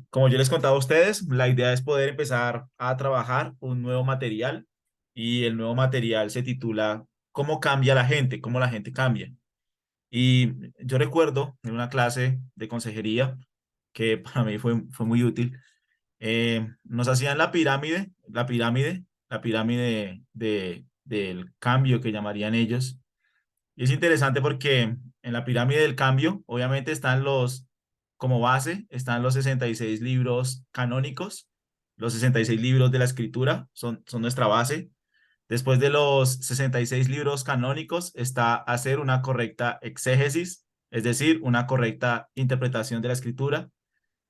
Como yo les contaba a ustedes, la idea es poder empezar a trabajar un nuevo material y el nuevo material se titula ¿Cómo cambia la gente? ¿Cómo la gente cambia? Y yo recuerdo en una clase de consejería que para mí fue muy útil. Nos hacían la pirámide del cambio que llamarían ellos. Y es interesante porque en la pirámide del cambio, obviamente como base, están los 66 libros canónicos, los 66 libros de la escritura son nuestra base. Después de los 66 libros canónicos está hacer una correcta exégesis, es decir, una correcta interpretación de la escritura.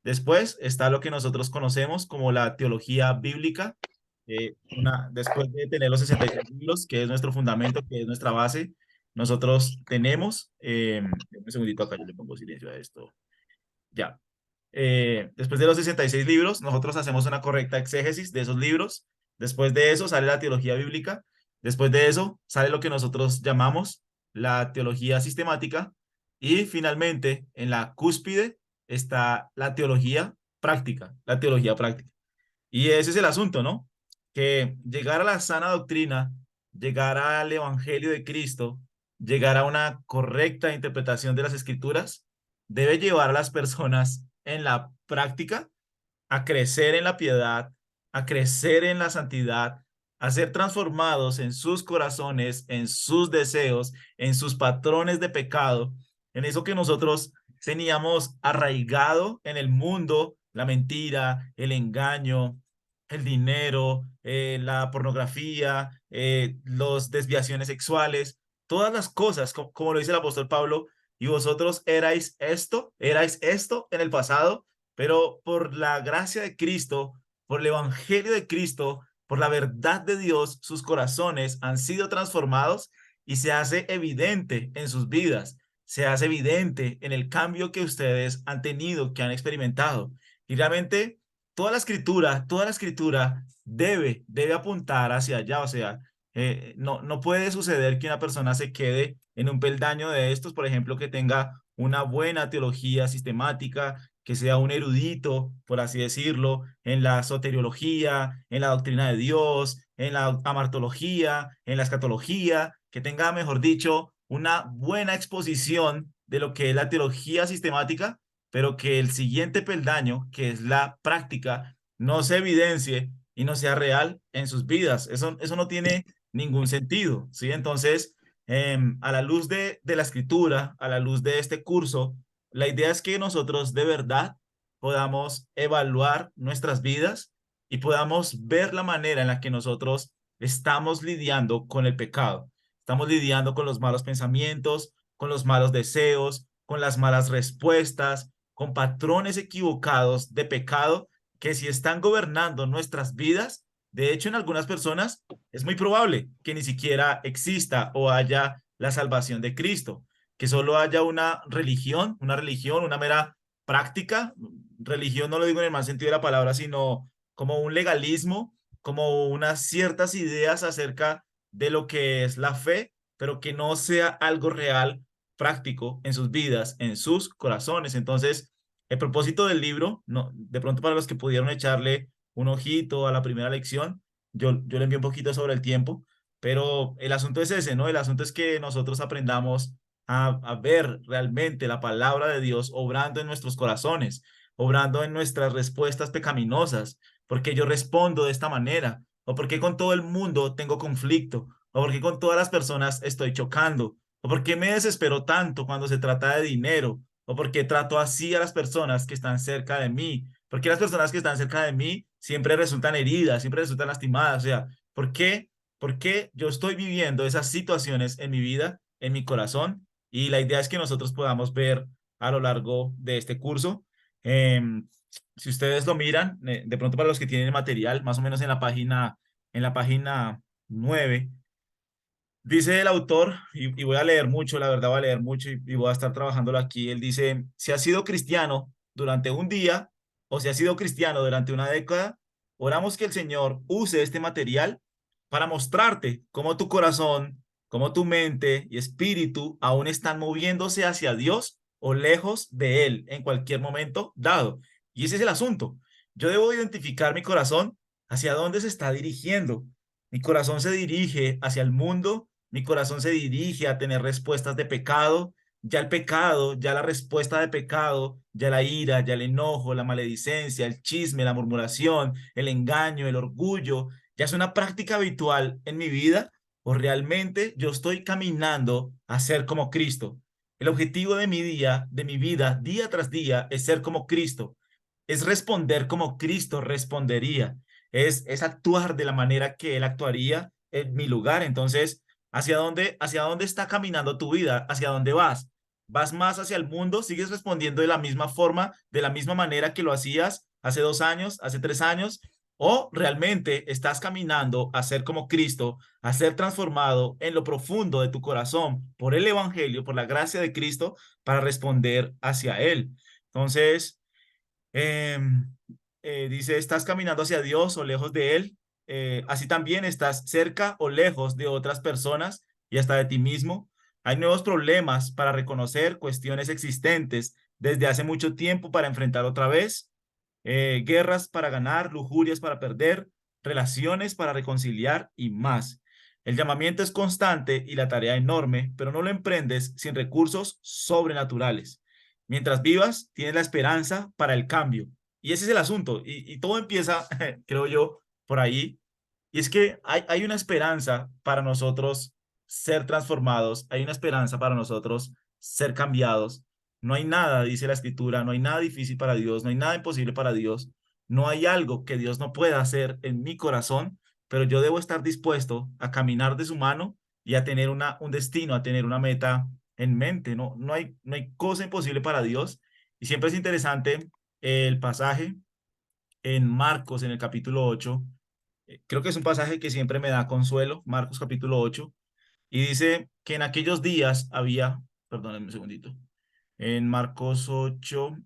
Después está lo que nosotros conocemos como la teología bíblica. Después de tener los 66 libros, que es nuestro fundamento, que es nuestra base, nosotros tenemos, un segundito acá, yo le pongo silencio a esto, ya. Después de los 66 libros, nosotros hacemos una correcta exégesis de esos libros. Después de eso sale la teología bíblica. Después de eso sale lo que nosotros llamamos la teología sistemática. Y finalmente, en la cúspide está la teología práctica, la teología práctica. Y ese es el asunto, ¿no? Que llegar a la sana doctrina, llegar al evangelio de Cristo, llegar a una correcta interpretación de las escrituras, debe llevar a las personas en la práctica a crecer en la piedad, a crecer en la santidad, a ser transformados en sus corazones, en sus deseos, en sus patrones de pecado, en eso que nosotros teníamos arraigado en el mundo, la mentira, el engaño, el dinero, la pornografía, las desviaciones sexuales, todas las cosas, como lo dice el apóstol Pablo, y vosotros erais esto en el pasado, pero por la gracia de Cristo, por el Evangelio de Cristo, por la verdad de Dios, sus corazones han sido transformados y se hace evidente en sus vidas, se hace evidente en el cambio que ustedes han tenido, que han experimentado. Y realmente toda la escritura debe apuntar hacia allá, o sea, no puede suceder que una persona se quede en un peldaño de estos, por ejemplo, que tenga una buena teología sistemática, que sea un erudito, por así decirlo, en la soteriología, en la doctrina de Dios, en la amartología, en la escatología, que tenga, mejor dicho, una buena exposición de lo que es la teología sistemática, pero que el siguiente peldaño, que es la práctica, no se evidencie y no sea real en sus vidas. Eso no tiene ningún sentido, ¿sí? Entonces, a la luz de la escritura, a la luz de este curso, la idea es que nosotros de verdad podamos evaluar nuestras vidas y podamos ver la manera en la que nosotros estamos lidiando con el pecado. Estamos lidiando con los malos pensamientos, con los malos deseos, con las malas respuestas, con patrones equivocados de pecado que si están gobernando nuestras vidas, de hecho en algunas personas es muy probable que ni siquiera exista o haya la salvación de Cristo, que solo haya una mera práctica. Religión no lo digo en el mal sentido de la palabra, sino como un legalismo, como unas ciertas ideas acerca de lo que es la fe, pero que no sea algo real, práctico en sus vidas, en sus corazones. Entonces, el propósito del libro, no, de pronto para los que pudieron echarle un ojito a la primera lección, yo le envié un poquito sobre el tiempo, pero el asunto es ese, ¿no? El asunto es que nosotros aprendamos a ver realmente la palabra de Dios obrando en nuestros corazones, obrando en nuestras respuestas pecaminosas, porque yo respondo de esta manera, o porque con todo el mundo tengo conflicto, o porque con todas las personas estoy chocando, o porque me desespero tanto cuando se trata de dinero, o porque trato así a las personas que están cerca de mí, porque las personas que están cerca de mí siempre resultan heridas, siempre resultan lastimadas, o sea, ¿por qué? Porque yo estoy viviendo esas situaciones en mi vida, en mi corazón, y la idea es que nosotros podamos ver a lo largo de este curso. em, si ustedes lo miran, de pronto para los que tienen material, más o menos en la página 9 dice el autor, y voy a leer mucho, la verdad voy a leer mucho y voy a estar trabajándolo aquí. Él dice, si has sido cristiano durante un día o si has sido cristiano durante una década, oramos que el Señor use este material para mostrarte cómo tu corazón, cómo tu mente y espíritu aún están moviéndose hacia Dios o lejos de Él en cualquier momento dado. Y ese es el asunto. Yo debo identificar mi corazón hacia dónde se está dirigiendo. Mi corazón se dirige hacia el mundo, mi corazón se dirige a tener respuestas de pecado. Ya el pecado, ya la respuesta de pecado, ya la ira, ya el enojo, la maledicencia, el chisme, la murmuración, el engaño, el orgullo, ya es una práctica habitual en mi vida, o realmente yo estoy caminando a ser como Cristo. El objetivo de mi día, de mi vida, día tras día, es ser como Cristo, es responder como Cristo respondería, es actuar de la manera que Él actuaría en mi lugar. Entonces, hacia dónde está caminando tu vida? ¿Hacia dónde vas? ¿Vas más hacia el mundo? ¿Sigues respondiendo de la misma forma, de la misma manera que lo hacías hace 2 años, hace 3 años? ¿O realmente estás caminando a ser como Cristo, a ser transformado en lo profundo de tu corazón por el Evangelio, por la gracia de Cristo, para responder hacia Él? Entonces, Em, dice, ¿estás caminando hacia Dios o lejos de Él? Así también estás cerca o lejos de otras personas y hasta de ti mismo. Hay nuevos problemas para reconocer cuestiones existentes desde hace mucho tiempo para enfrentar otra vez. Guerras para ganar, lujurias para perder, relaciones para reconciliar y más. El llamamiento es constante y la tarea enorme, pero no lo emprendes sin recursos sobrenaturales. Mientras vivas, tienes la esperanza para el cambio. Y ese es el asunto. Y todo empieza, creo yo, por ahí. Y es que hay una esperanza para nosotros ser transformados, hay una esperanza para nosotros ser cambiados. No hay nada, dice la escritura, no hay nada difícil para Dios, no hay nada imposible para Dios, no hay algo que Dios no pueda hacer en mi corazón, pero yo debo estar dispuesto a caminar de su mano y a tener un destino, a tener una meta en mente. No hay cosa imposible para Dios. Y siempre es interesante el pasaje en Marcos, en el capítulo 8. Creo que es un pasaje que siempre me da consuelo, Marcos capítulo 8, y dice que en aquellos días había, perdónenme un segundito, en Marcos 8,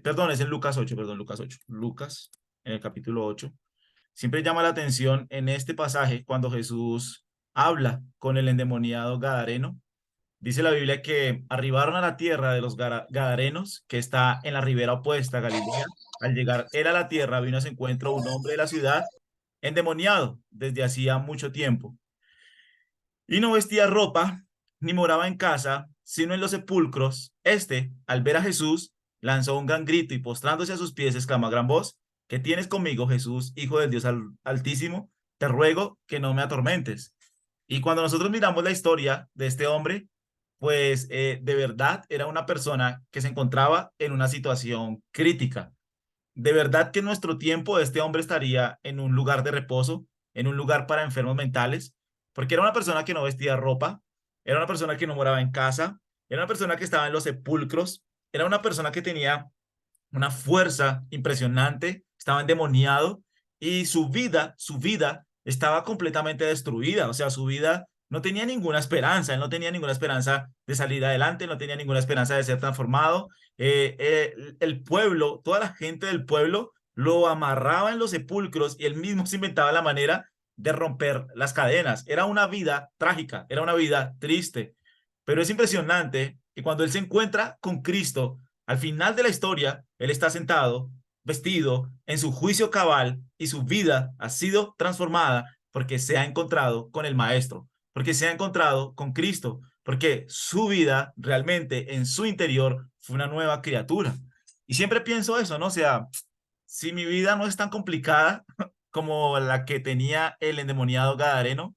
perdón, es en Lucas 8, perdón, Lucas 8, Lucas, en el capítulo 8. Siempre llama la atención en este pasaje cuando Jesús habla con el endemoniado Gadareno. Dice la Biblia que arribaron a la tierra de los Gadarenos, que está en la ribera opuesta a Galilea. Al llegar él a la tierra, vino a su encuentro un hombre de la ciudad, endemoniado desde hacía mucho tiempo. Y no vestía ropa, ni moraba en casa, sino en los sepulcros. Este, al ver a Jesús, lanzó un gran grito y postrándose a sus pies, exclamó a gran voz: ¿Qué tienes conmigo, Jesús, Hijo del Dios Altísimo? Te ruego que no me atormentes. Y cuando nosotros miramos la historia de este hombre, pues de verdad era una persona que se encontraba en una situación crítica. De verdad que en nuestro tiempo este hombre estaría en un lugar de reposo, en un lugar para enfermos mentales, porque era una persona que no vestía ropa, era una persona que no moraba en casa, era una persona que estaba en los sepulcros, era una persona que tenía una fuerza impresionante, estaba endemoniado y su vida estaba completamente destruida, o sea, su vida no tenía ninguna esperanza, él no tenía ninguna esperanza de salir adelante, no tenía ninguna esperanza de ser transformado. El pueblo, toda la gente del pueblo lo amarraba en los sepulcros y él mismo se inventaba la manera de romper las cadenas. Era una vida trágica, era una vida triste, pero es impresionante que cuando él se encuentra con Cristo, al final de la historia, él está sentado, vestido, en su juicio cabal y su vida ha sido transformada porque se ha encontrado con el Maestro, porque se ha encontrado con Cristo, porque su vida realmente en su interior fue una nueva criatura. Y siempre pienso eso, ¿no? O sea, si mi vida no es tan complicada como la que tenía el endemoniado Gadareno,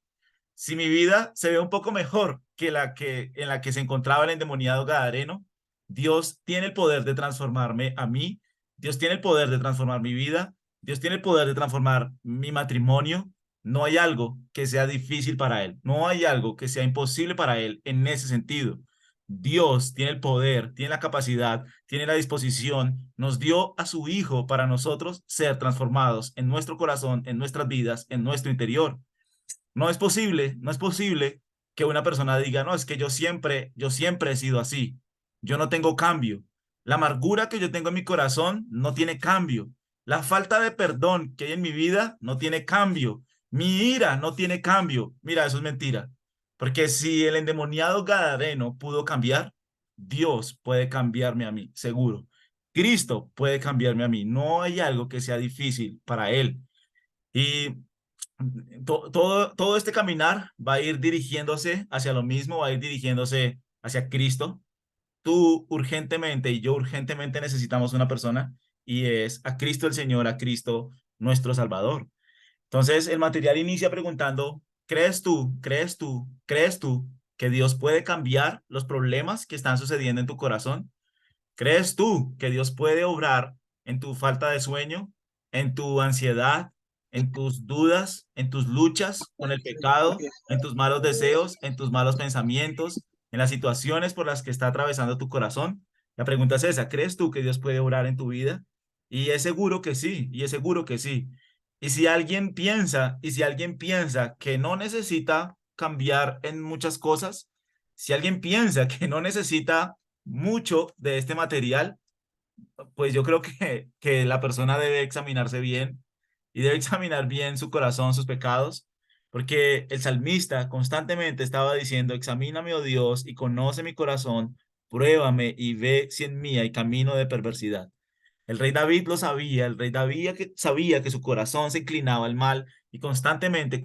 si mi vida se ve un poco mejor que la que en la que se encontraba el endemoniado Gadareno, Dios tiene el poder de transformarme a mí, Dios tiene el poder de transformar mi vida, Dios tiene el poder de transformar mi matrimonio. No hay algo que sea difícil para Él, no hay algo que sea imposible para Él en ese sentido. Dios tiene el poder, tiene la capacidad, tiene la disposición, nos dio a su Hijo para nosotros ser transformados en nuestro corazón, en nuestras vidas, en nuestro interior. No es posible que una persona diga, no, es que yo siempre he sido así. Yo no tengo cambio. La amargura que yo tengo en mi corazón no tiene cambio. La falta de perdón que hay en mi vida no tiene cambio. Mi ira no tiene cambio. Mira, eso es mentira. Porque si el endemoniado Gadareno pudo cambiar, Dios puede cambiarme a mí, seguro. Cristo puede cambiarme a mí. No hay algo que sea difícil para Él. Y todo este caminar va a ir dirigiéndose hacia lo mismo, va a ir dirigiéndose hacia Cristo. Tú urgentemente y yo urgentemente necesitamos una persona y es a Cristo el Señor, a Cristo nuestro Salvador. Entonces el material inicia preguntando, crees tú que Dios puede cambiar los problemas que están sucediendo en tu corazón? ¿Crees tú que Dios puede obrar en tu falta de sueño, en tu ansiedad, en tus dudas, en tus luchas con el pecado, en tus malos deseos, en tus malos pensamientos, en las situaciones por las que está atravesando tu corazón? La pregunta es esa, ¿crees tú que Dios puede obrar en tu vida? Y es seguro que sí, y es seguro que sí. Y si alguien piensa que no necesita cambiar en muchas cosas, si alguien piensa que no necesita mucho de este material, pues yo creo que la persona debe examinarse bien y debe examinar bien su corazón, sus pecados, porque el salmista constantemente estaba diciendo, examíname, oh Dios, y conoce mi corazón, pruébame y ve si en mí hay camino de perversidad. El rey David lo sabía, el rey David sabía que su corazón se inclinaba al mal y constantemente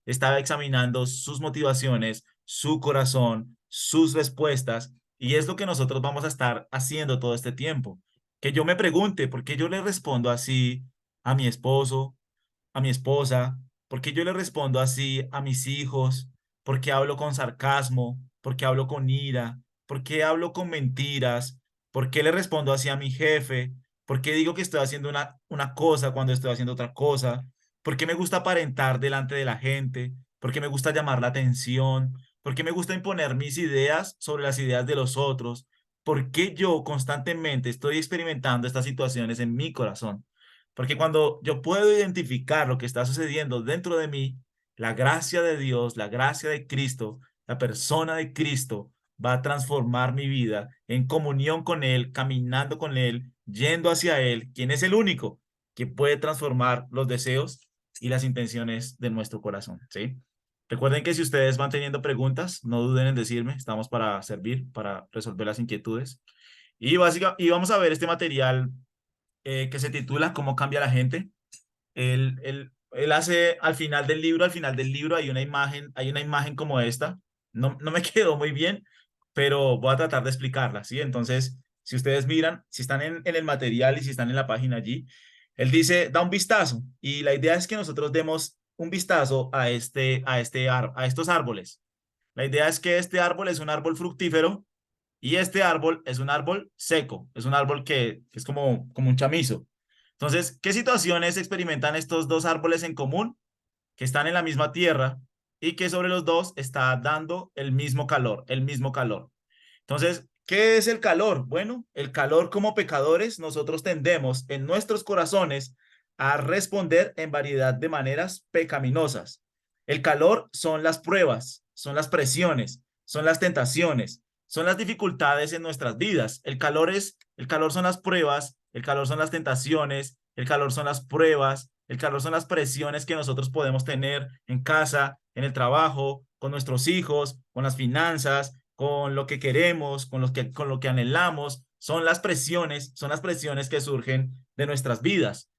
estaba examinando sus motivaciones, su corazón, sus respuestas, y es lo que nosotros vamos a estar haciendo todo este tiempo. Que yo me pregunte, ¿por qué yo le respondo así a mi esposo, a mi esposa? ¿Por qué yo le respondo así a mis hijos? ¿Por qué hablo con sarcasmo? ¿Por qué hablo con ira? ¿Por qué hablo con mentiras? ¿Por qué le respondo así a mi jefe? ¿Por qué digo que estoy haciendo una cosa cuando estoy haciendo otra cosa? ¿Por qué me gusta aparentar delante de la gente? ¿Por qué me gusta llamar la atención? ¿Por qué me gusta imponer mis ideas sobre las ideas de los otros? ¿Por qué yo constantemente estoy experimentando estas situaciones en mi corazón? Porque cuando yo puedo identificar lo que está sucediendo dentro de mí, la gracia de Dios, la gracia de Cristo, la persona de Cristo va a transformar mi vida en comunión con Él, caminando con Él, yendo hacia Él, quien es el único que puede transformar los deseos y las intenciones de nuestro corazón, ¿sí? Recuerden que si ustedes van teniendo preguntas, no duden en decirme, estamos para servir, para resolver las inquietudes. Y vamos a ver este material que se titula ¿Cómo cambia la gente? Él hace al final del libro hay una imagen como esta. No me quedó muy bien, pero voy a tratar de explicarla, ¿sí? Entonces, si ustedes miran, si están en el material y si están en la página allí, él dice, da un vistazo. Y la idea es que nosotros demos un vistazo a estos árboles. La idea es que este árbol es un árbol fructífero y este árbol es un árbol seco, es un árbol que es como un chamizo. Entonces, ¿qué situaciones experimentan estos dos árboles en común? Que están en la misma tierra y que sobre los dos está dando el mismo calor, el mismo calor. Entonces, ¿qué es el calor? Bueno, el calor como pecadores, nosotros tendemos en nuestros corazones a responder en variedad de maneras pecaminosas. El calor son las pruebas, son las presiones, son las tentaciones, son las dificultades en nuestras vidas. El calor son las pruebas, el calor son las tentaciones, el calor son las pruebas, el calor son las presiones que nosotros podemos tener en casa, en el trabajo, con nuestros hijos, con las finanzas, con lo que queremos, con lo que anhelamos, son las presiones que surgen de nuestras vidas.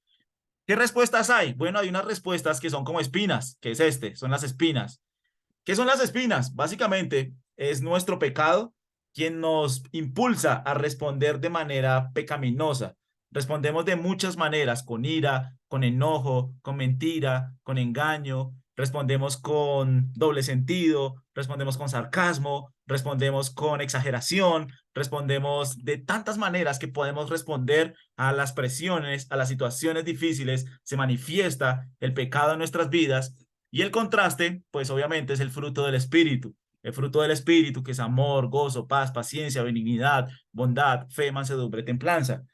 ¿Qué respuestas hay? Bueno, hay unas respuestas que son como espinas, que es son las espinas. ¿Qué son las espinas? Básicamente es nuestro pecado quien nos impulsa a responder de manera pecaminosa. Respondemos de muchas maneras, con ira, con enojo, con mentira, con engaño, respondemos con doble sentido, respondemos con sarcasmo, respondemos con exageración, respondemos de tantas maneras que podemos responder a las presiones, a las situaciones difíciles, se manifiesta el pecado en nuestras vidas y el contraste, pues obviamente es el fruto del Espíritu. El fruto del Espíritu, que es amor, gozo, paz, paciencia, benignidad, bondad, fe, mansedumbre, templanza.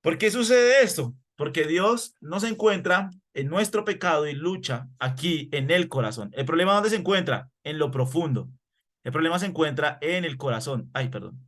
¿Por qué sucede esto? Porque Dios no se encuentra en nuestro pecado y lucha aquí en el corazón. ¿El problema dónde se encuentra? En lo profundo. El problema se encuentra en el corazón. Ay, perdón.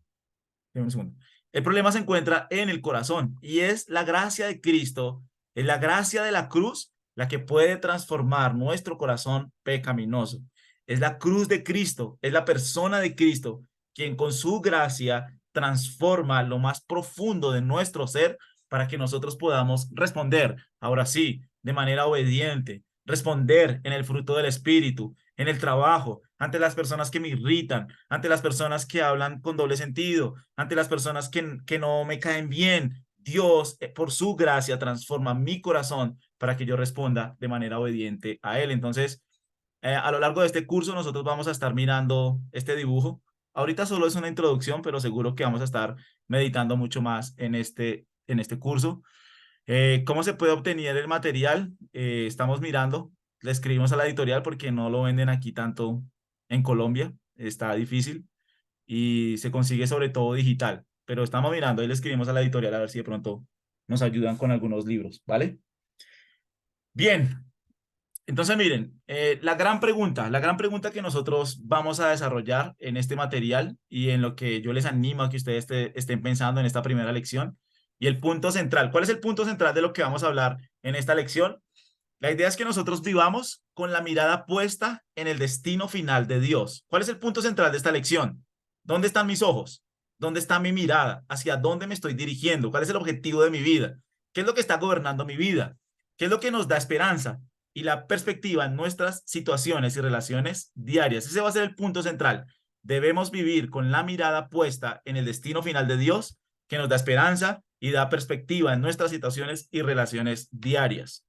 Un segundo. El problema se encuentra en el corazón y es la gracia de Cristo, es la gracia de la cruz la que puede transformar nuestro corazón pecaminoso. Es la cruz de Cristo, es la persona de Cristo quien con su gracia transforma lo más profundo de nuestro ser para que nosotros podamos responder, ahora sí, de manera obediente, responder en el fruto del Espíritu, en el trabajo, ante las personas que me irritan, ante las personas que hablan con doble sentido, ante las personas que no me caen bien. Dios, por su gracia, transforma mi corazón para que yo responda de manera obediente a Él. Entonces, a lo largo de este curso nosotros vamos a estar mirando este dibujo. Ahorita solo es una introducción, pero seguro que vamos a estar meditando mucho más en este curso. ¿Cómo se puede obtener el material? Estamos mirando, le escribimos a la editorial porque no lo venden aquí tanto en Colombia, está difícil y se consigue sobre todo digital, pero estamos mirando y le escribimos a la editorial a ver si de pronto nos ayudan con algunos libros, ¿vale? Bien, entonces, miren, la gran pregunta que nosotros vamos a desarrollar en este material y en lo que yo les animo a que ustedes estén pensando en esta primera lección, y el punto central, ¿cuál es el punto central de lo que vamos a hablar en esta lección? La idea es que nosotros vivamos con la mirada puesta en el destino final de Dios. ¿Cuál es el punto central de esta lección? ¿Dónde están mis ojos? ¿Dónde está mi mirada? ¿Hacia dónde me estoy dirigiendo? ¿Cuál es el objetivo de mi vida? ¿Qué es lo que está gobernando mi vida? ¿Qué es lo que nos da esperanza y la perspectiva en nuestras situaciones y relaciones diarias? Ese va a ser el punto central. Debemos vivir con la mirada puesta en el destino final de Dios, que nos da esperanza y da perspectiva en nuestras situaciones y relaciones diarias.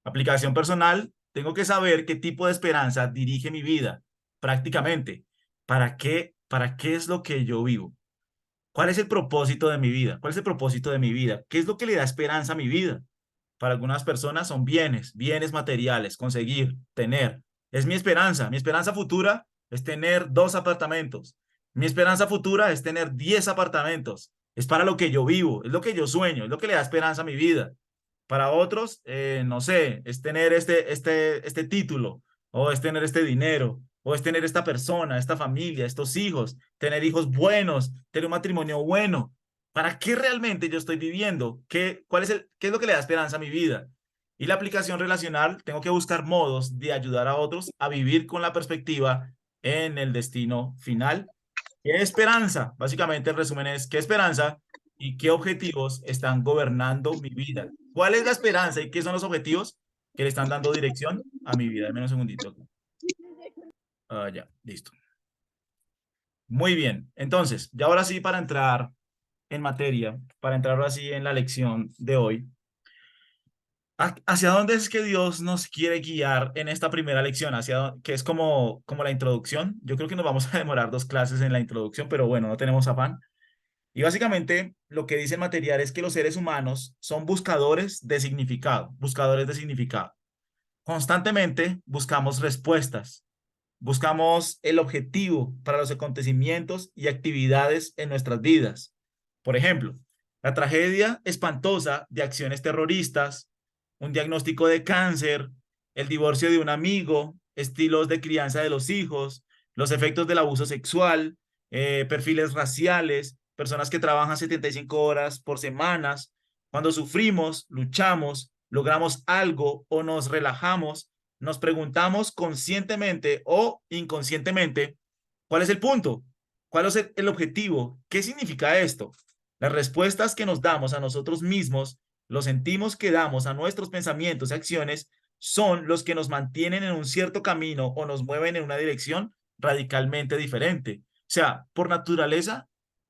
Aplicación personal, tengo que saber qué tipo de esperanza dirige mi vida prácticamente. ¿Para qué es lo que yo vivo? ¿Cuál es el propósito de mi vida? ¿Cuál es el propósito de mi vida? ¿Qué es lo que le da esperanza a mi vida? Para algunas personas son bienes, bienes materiales, conseguir, tener. Es mi esperanza. Mi esperanza futura es tener 2 apartamentos. Mi esperanza futura es tener 10 apartamentos. Es para lo que yo vivo, es lo que yo sueño, es lo que le da esperanza a mi vida. Para otros, no sé, es tener este título, o es tener este dinero, o es tener esta persona, esta familia, estos hijos, tener hijos buenos, tener un matrimonio bueno. ¿Para qué realmente yo estoy viviendo? ¿Qué es lo que le da esperanza a mi vida? Y la aplicación relacional, tengo que buscar modos de ayudar a otros a vivir con la perspectiva en el destino final. ¿Qué esperanza? Básicamente el resumen es, ¿qué esperanza y qué objetivos están gobernando mi vida? ¿Cuál es la esperanza y qué son los objetivos que le están dando dirección a mi vida? Dame un segundito. Ya, listo. Muy bien. Entonces, ya ahora sí para entrar en materia, para entrar ahora sí en la lección de hoy, ¿hacia dónde es que Dios nos quiere guiar en esta primera lección? Que es como la introducción. Yo creo que nos vamos a demorar 2 clases en la introducción, pero bueno, no tenemos afán. Y básicamente lo que dice el material es que los seres humanos son buscadores de significado, buscadores de significado. Constantemente buscamos respuestas, buscamos el objetivo para los acontecimientos y actividades en nuestras vidas. Por ejemplo, la tragedia espantosa de acciones terroristas, un diagnóstico de cáncer, el divorcio de un amigo, estilos de crianza de los hijos, los efectos del abuso sexual, perfiles raciales, personas que trabajan 75 horas por semanas. Cuando sufrimos, luchamos, logramos algo o nos relajamos, nos preguntamos conscientemente o inconscientemente, ¿cuál es el punto? ¿Cuál es el objetivo? ¿Qué significa esto? Las respuestas que nos damos a nosotros mismos, los sentimos que damos a nuestros pensamientos y acciones, son los que nos mantienen en un cierto camino o nos mueven en una dirección radicalmente diferente. O sea, por naturaleza,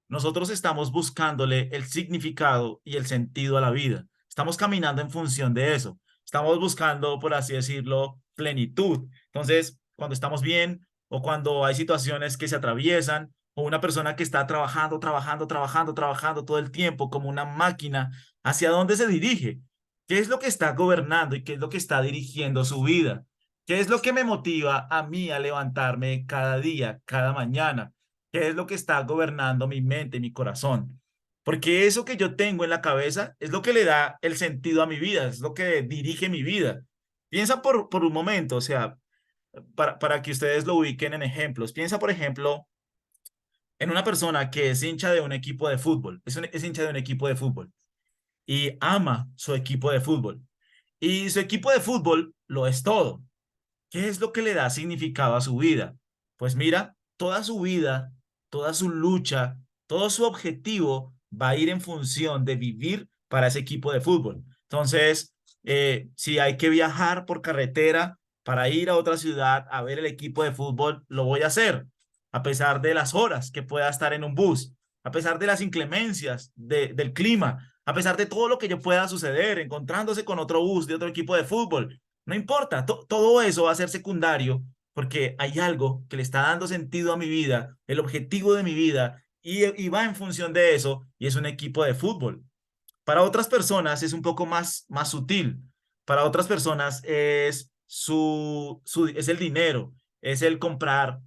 nosotros estamos buscándole el significado y el sentido a la vida. Estamos caminando en función de eso. Estamos buscando, por así decirlo, plenitud. Entonces, cuando estamos bien o cuando hay situaciones que se atraviesan o una persona que está trabajando todo el tiempo como una máquina, ¿hacia dónde se dirige? ¿Qué es lo que está gobernando y qué es lo que está dirigiendo su vida? ¿Qué es lo que me motiva a mí a levantarme cada día, cada mañana? ¿Qué es lo que está gobernando mi mente, mi corazón? Porque eso que yo tengo en la cabeza es lo que le da el sentido a mi vida, es lo que dirige mi vida. Piensa por un momento, o sea, para que ustedes lo ubiquen en ejemplos. Piensa, por ejemplo, en una persona que es hincha de un equipo de fútbol, es hincha de un equipo de fútbol y ama su equipo de fútbol. Y su equipo de fútbol lo es todo. ¿Qué es lo que le da significado a su vida? Pues mira, toda su vida, toda su lucha, todo su objetivo va a ir en función de vivir para ese equipo de fútbol. Entonces, si hay que viajar por carretera para ir a otra ciudad a ver el equipo de fútbol, lo voy a hacer, a pesar de las horas que pueda estar en un bus, a pesar de las inclemencias del clima, a pesar de todo lo que yo pueda suceder, encontrándose con otro bus de otro equipo de fútbol. No importa, todo eso va a ser secundario porque hay algo que le está dando sentido a mi vida, el objetivo de mi vida, y va en función de eso, y es un equipo de fútbol. Para otras personas es un poco más sutil. Para otras personas es es el dinero, es el comprar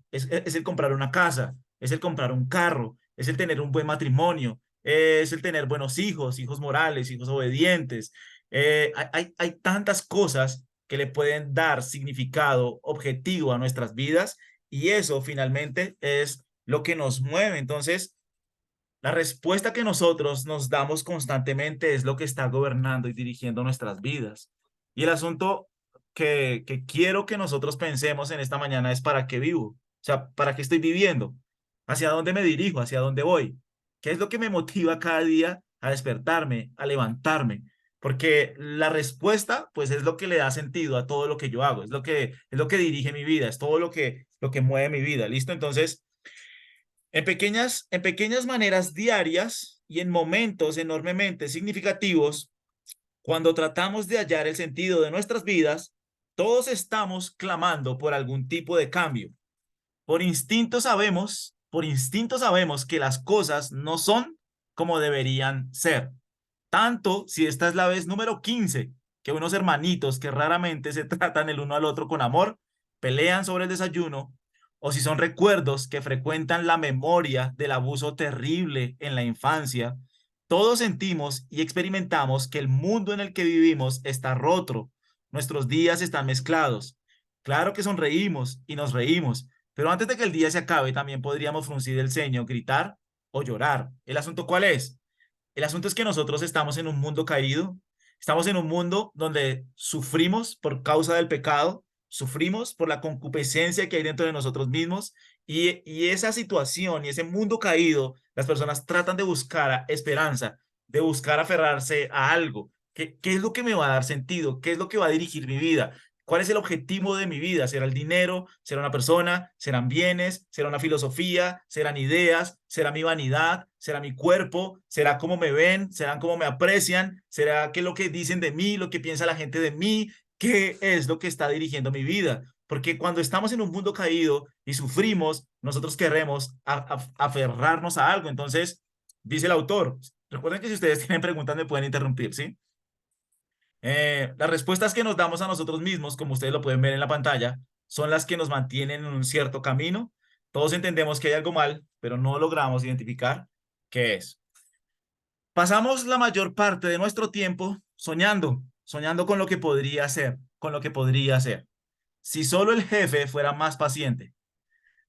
una casa, es el comprar un carro, es el tener un buen matrimonio, es el tener buenos hijos, hijos morales, hijos obedientes. Hay tantas cosas que le pueden dar significado objetivo a nuestras vidas y eso finalmente es lo que nos mueve. Entonces, la respuesta que nosotros nos damos constantemente es lo que está gobernando y dirigiendo nuestras vidas. Y el asunto que quiero que nosotros pensemos en esta mañana es para qué vivo, o sea, para qué estoy viviendo, hacia dónde me dirijo, hacia dónde voy, qué es lo que me motiva cada día a despertarme, a levantarme. Porque la respuesta, pues, es lo que le da sentido a todo lo que yo hago, es lo que dirige mi vida, es todo lo que mueve mi vida. ¿Listo? Entonces, en pequeñas maneras diarias y en momentos enormemente significativos, cuando tratamos de hallar el sentido de nuestras vidas, todos estamos clamando por algún tipo de cambio. Por instinto sabemos que las cosas no son como deberían ser. Tanto si esta es la vez número 15 que unos hermanitos que raramente se tratan el uno al otro con amor pelean sobre el desayuno, o si son recuerdos que frecuentan la memoria del abuso terrible en la infancia, todos sentimos y experimentamos que el mundo en el que vivimos está roto, nuestros días están mezclados. Claro que sonreímos y nos reímos, pero antes de que el día se acabe también podríamos fruncir el ceño, gritar o llorar. ¿El asunto cuál es? El asunto es que nosotros estamos en un mundo caído, estamos en un mundo donde sufrimos por causa del pecado, sufrimos por la concupiscencia que hay dentro de nosotros mismos y esa situación y ese mundo caído, las personas tratan de buscar esperanza, de buscar aferrarse a algo. ¿Qué es lo que me va a dar sentido? ¿Qué es lo que va a dirigir mi vida? ¿Cuál es el objetivo de mi vida? ¿Será el dinero? ¿Será una persona? ¿Serán bienes? ¿Será una filosofía? ¿Serán ideas? ¿Será mi vanidad? ¿Será mi cuerpo? ¿Será cómo me ven? ¿Serán cómo me aprecian? ¿Será qué es lo que dicen de mí? ¿Lo que piensa la gente de mí? ¿Qué es lo que está dirigiendo mi vida? Porque cuando estamos en un mundo caído y sufrimos, nosotros queremos aferrarnos a algo. Entonces, dice el autor, recuerden que si ustedes tienen preguntas me pueden interrumpir, ¿sí? Las respuestas que nos damos a nosotros mismos, como ustedes lo pueden ver en la pantalla, son las que nos mantienen en un cierto camino. Todos entendemos que hay algo mal, pero no logramos identificar qué es. Pasamos la mayor parte de nuestro tiempo soñando, soñando con lo que podría ser, con lo que podría ser. Si solo el jefe fuera más paciente,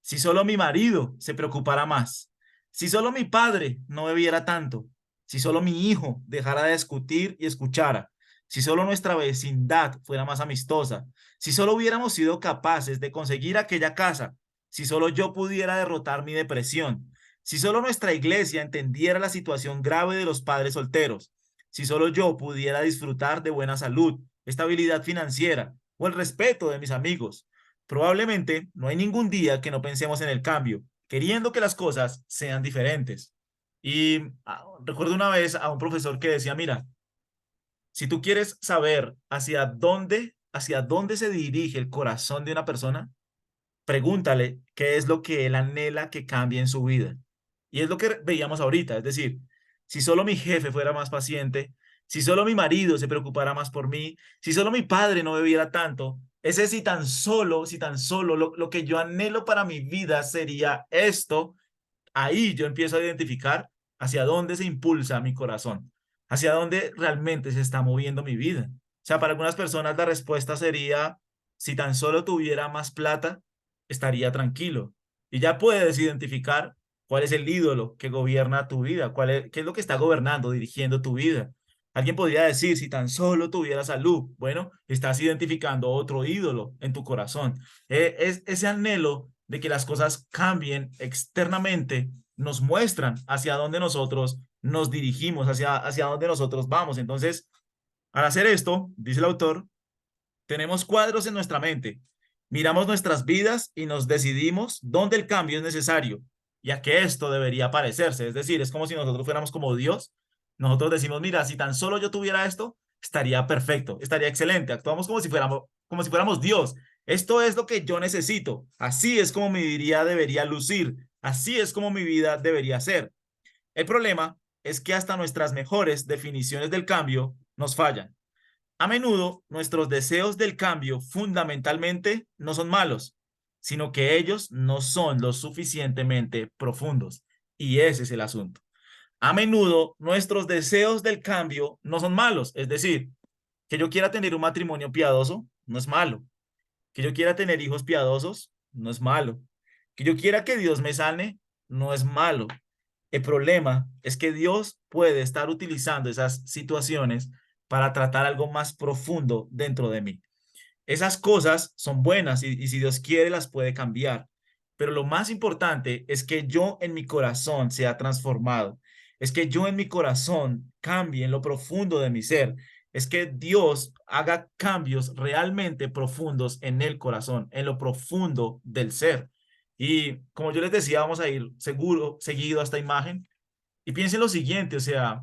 si solo mi marido se preocupara más, si solo mi padre no bebiera tanto, si solo mi hijo dejara de discutir y escuchara, si solo nuestra vecindad fuera más amistosa, si solo hubiéramos sido capaces de conseguir aquella casa, si solo yo pudiera derrotar mi depresión, si solo nuestra iglesia entendiera la situación grave de los padres solteros, si solo yo pudiera disfrutar de buena salud, estabilidad financiera o el respeto de mis amigos, probablemente no hay ningún día que no pensemos en el cambio, queriendo que las cosas sean diferentes. Y recuerdo una vez a un profesor que decía, mira, si tú quieres saber hacia dónde se dirige el corazón de una persona, pregúntale qué es lo que él anhela que cambie en su vida. Y es lo que veíamos ahorita, es decir, si solo mi jefe fuera más paciente, si solo mi marido se preocupara más por mí, si solo mi padre no bebiera tanto, ese si tan solo lo que yo anhelo para mi vida sería esto, ahí yo empiezo a identificar hacia dónde se impulsa mi corazón, hacia dónde realmente se está moviendo mi vida. O sea, para algunas personas la respuesta sería, si tan solo tuviera más plata, estaría tranquilo. Y ya puedes identificar cuál es el ídolo que gobierna tu vida, qué es lo que está gobernando, dirigiendo tu vida. Alguien podría decir, si tan solo tuviera salud, bueno, estás identificando otro ídolo en tu corazón. Es ese anhelo de que las cosas cambien externamente nos muestran hacia dónde nosotros nos dirigimos, hacia dónde nosotros vamos. Entonces, al hacer esto, dice el autor, tenemos cuadros en nuestra mente, miramos nuestras vidas y nos decidimos dónde el cambio es necesario y a qué esto debería parecerse. Es decir, es como si nosotros fuéramos como Dios. Nosotros decimos, mira, si tan solo yo tuviera esto, estaría perfecto, estaría excelente. Actuamos como si fuéramos Dios. Esto es lo que yo necesito. Así es como mi vida debería lucir. Así es como mi vida debería ser. El problema es que hasta nuestras mejores definiciones del cambio nos fallan. A menudo, nuestros deseos del cambio fundamentalmente no son malos, sino que ellos no son lo suficientemente profundos. Y ese es el asunto. A menudo, nuestros deseos del cambio no son malos. Es decir, que yo quiera tener un matrimonio piadoso no es malo. Que yo quiera tener hijos piadosos no es malo. Que yo quiera que Dios me sane no es malo. El problema es que Dios puede estar utilizando esas situaciones para tratar algo más profundo dentro de mí. Esas cosas son buenas y si Dios quiere las puede cambiar. Pero lo más importante es que yo en mi corazón sea transformado. Es que yo en mi corazón cambie en lo profundo de mi ser. Es que Dios haga cambios realmente profundos en el corazón, en lo profundo del ser. Y como yo les decía, vamos a ir seguido a esta imagen. Y piensen lo siguiente, o sea,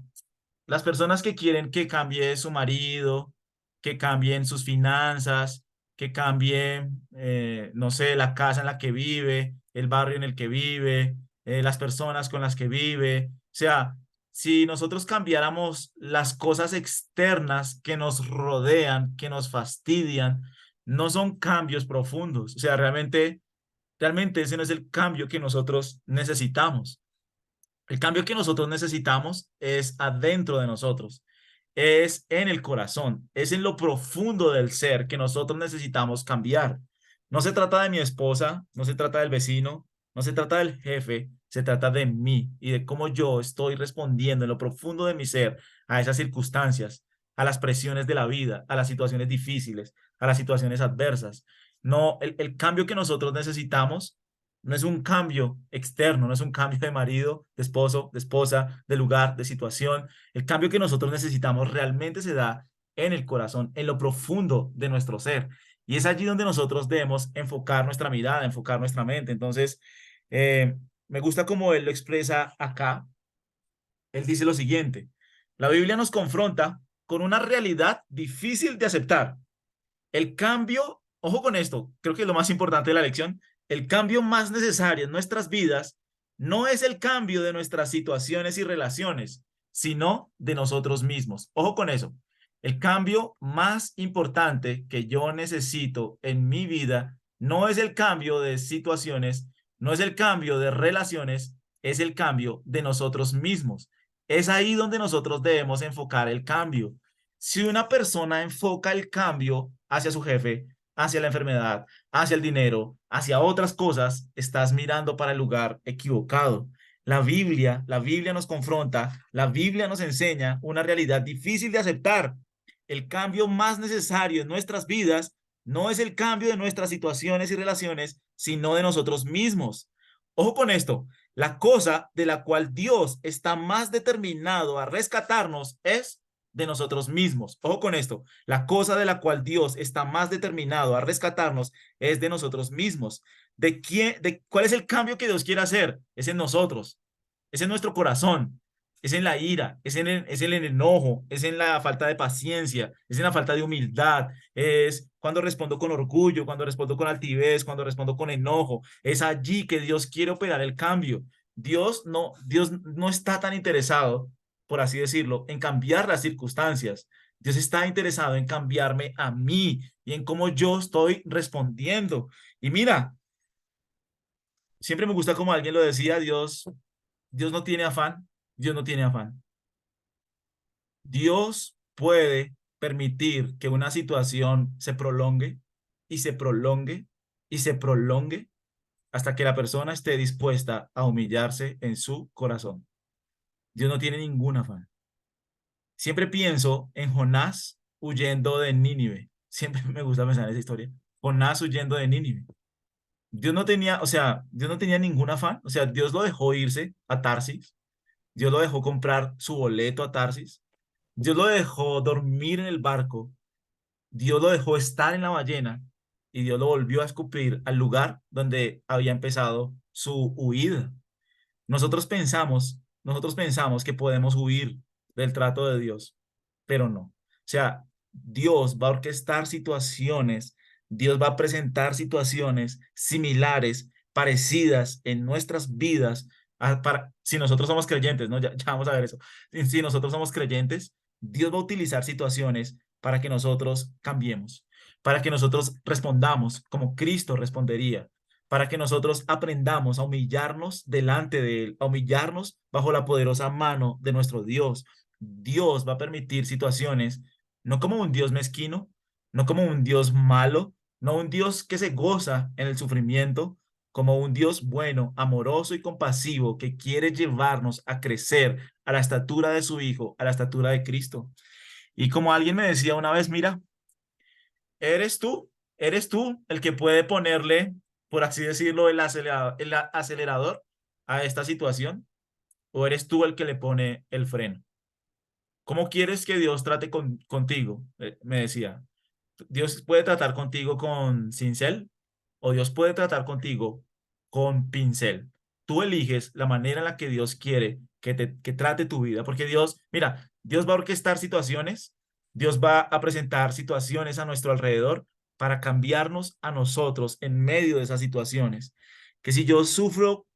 las personas que quieren que cambie su marido, que cambien sus finanzas, que cambie, no sé, la casa en la que vive, el barrio en el que vive, las personas con las que vive. O sea, si nosotros cambiáramos las cosas externas que nos rodean, que nos fastidian, no son cambios profundos. O sea, realmente ese no es el cambio que nosotros necesitamos. El cambio que nosotros necesitamos es adentro de nosotros, es en el corazón, es en lo profundo del ser que nosotros necesitamos cambiar. No se trata de mi esposa, no se trata del vecino, no se trata del jefe, se trata de mí y de cómo yo estoy respondiendo en lo profundo de mi ser a esas circunstancias, a las presiones de la vida, a las situaciones difíciles, a las situaciones adversas. No, el cambio que nosotros necesitamos no es un cambio externo, no es un cambio de marido, de esposo, de esposa, de lugar, de situación. El cambio que nosotros necesitamos realmente se da en el corazón, en lo profundo de nuestro ser. Y es allí donde nosotros debemos enfocar nuestra mirada, enfocar nuestra mente. Entonces, eh, me gusta como él lo expresa acá. Él dice lo siguiente, la Biblia nos confronta con una realidad difícil de aceptar. El cambio, ojo con esto, creo que es lo más importante de la lección, el cambio más necesario en nuestras vidas no es el cambio de nuestras situaciones y relaciones, sino de nosotros mismos. Ojo con eso. El cambio más importante que yo necesito en mi vida no es el cambio de situaciones, no es el cambio de relaciones, es el cambio de nosotros mismos. Es ahí donde nosotros debemos enfocar el cambio. Si una persona enfoca el cambio hacia su jefe, hacia la enfermedad, hacia el dinero, hacia otras cosas, estás mirando para el lugar equivocado. La Biblia nos confronta, la Biblia nos enseña una realidad difícil de aceptar. El cambio más necesario en nuestras vidas no es el cambio de nuestras situaciones y relaciones, sino de nosotros mismos. Ojo con esto, la cosa de la cual Dios está más determinado a rescatarnos es de nosotros mismos. Ojo con esto, la cosa de la cual Dios está más determinado a rescatarnos es de nosotros mismos. ¿Cuál es el cambio que Dios quiere hacer? Es en nosotros, es en nuestro corazón, es en la ira, es en el enojo, es en la falta de paciencia, es en la falta de humildad, es cuando respondo con orgullo, cuando respondo con altivez, cuando respondo con enojo. Es allí que Dios quiere operar el cambio. Dios no está tan interesado, por así decirlo, en cambiar las circunstancias. Dios está interesado en cambiarme a mí y en cómo yo estoy respondiendo. Y mira, siempre me gusta como alguien lo decía, Dios no tiene afán, Dios no tiene afán. Dios puede permitir que una situación se prolongue y se prolongue y se prolongue hasta que la persona esté dispuesta a humillarse en su corazón. Dios no tiene ningún afán. Siempre pienso en Jonás huyendo de Nínive. Siempre me gusta pensar en esa historia. Jonás huyendo de Nínive. Dios no tenía, o sea, Dios no tenía ningún afán. O sea, Dios lo dejó irse a Tarsis. Dios lo dejó comprar su boleto a Tarsis. Dios lo dejó dormir en el barco. Dios lo dejó estar en la ballena y Dios lo volvió a escupir al lugar donde había empezado su huida. Nosotros pensamos que podemos huir del trato de Dios, pero no. O sea, Dios va a orquestar situaciones, Dios va a presentar situaciones similares, parecidas en nuestras vidas, si nosotros somos creyentes, ¿no? Ya vamos a ver eso. Si nosotros somos creyentes, Dios va a utilizar situaciones para que nosotros cambiemos, para que nosotros respondamos como Cristo respondería, para que nosotros aprendamos a humillarnos delante de Él, a humillarnos bajo la poderosa mano de nuestro Dios. Dios va a permitir situaciones, no como un Dios mezquino, no como un Dios malo, no un Dios que se goza en el sufrimiento, como un Dios bueno, amoroso y compasivo que quiere llevarnos a crecer a la estatura de su Hijo, a la estatura de Cristo. Y como alguien me decía una vez, mira, eres tú el que puede ponerle, por así decirlo, el acelerador a esta situación, o eres tú el que le pone el freno. ¿Cómo quieres que Dios trate contigo? Me decía. Dios puede tratar contigo con cincel o Dios puede tratar contigo con pincel. Tú eliges la manera en la que Dios quiere que trate tu vida, porque Dios, mira, Dios va a orquestar situaciones, Dios va a presentar situaciones a nuestro alrededor para cambiarnos a nosotros en medio de esas situaciones. Que si yo sufro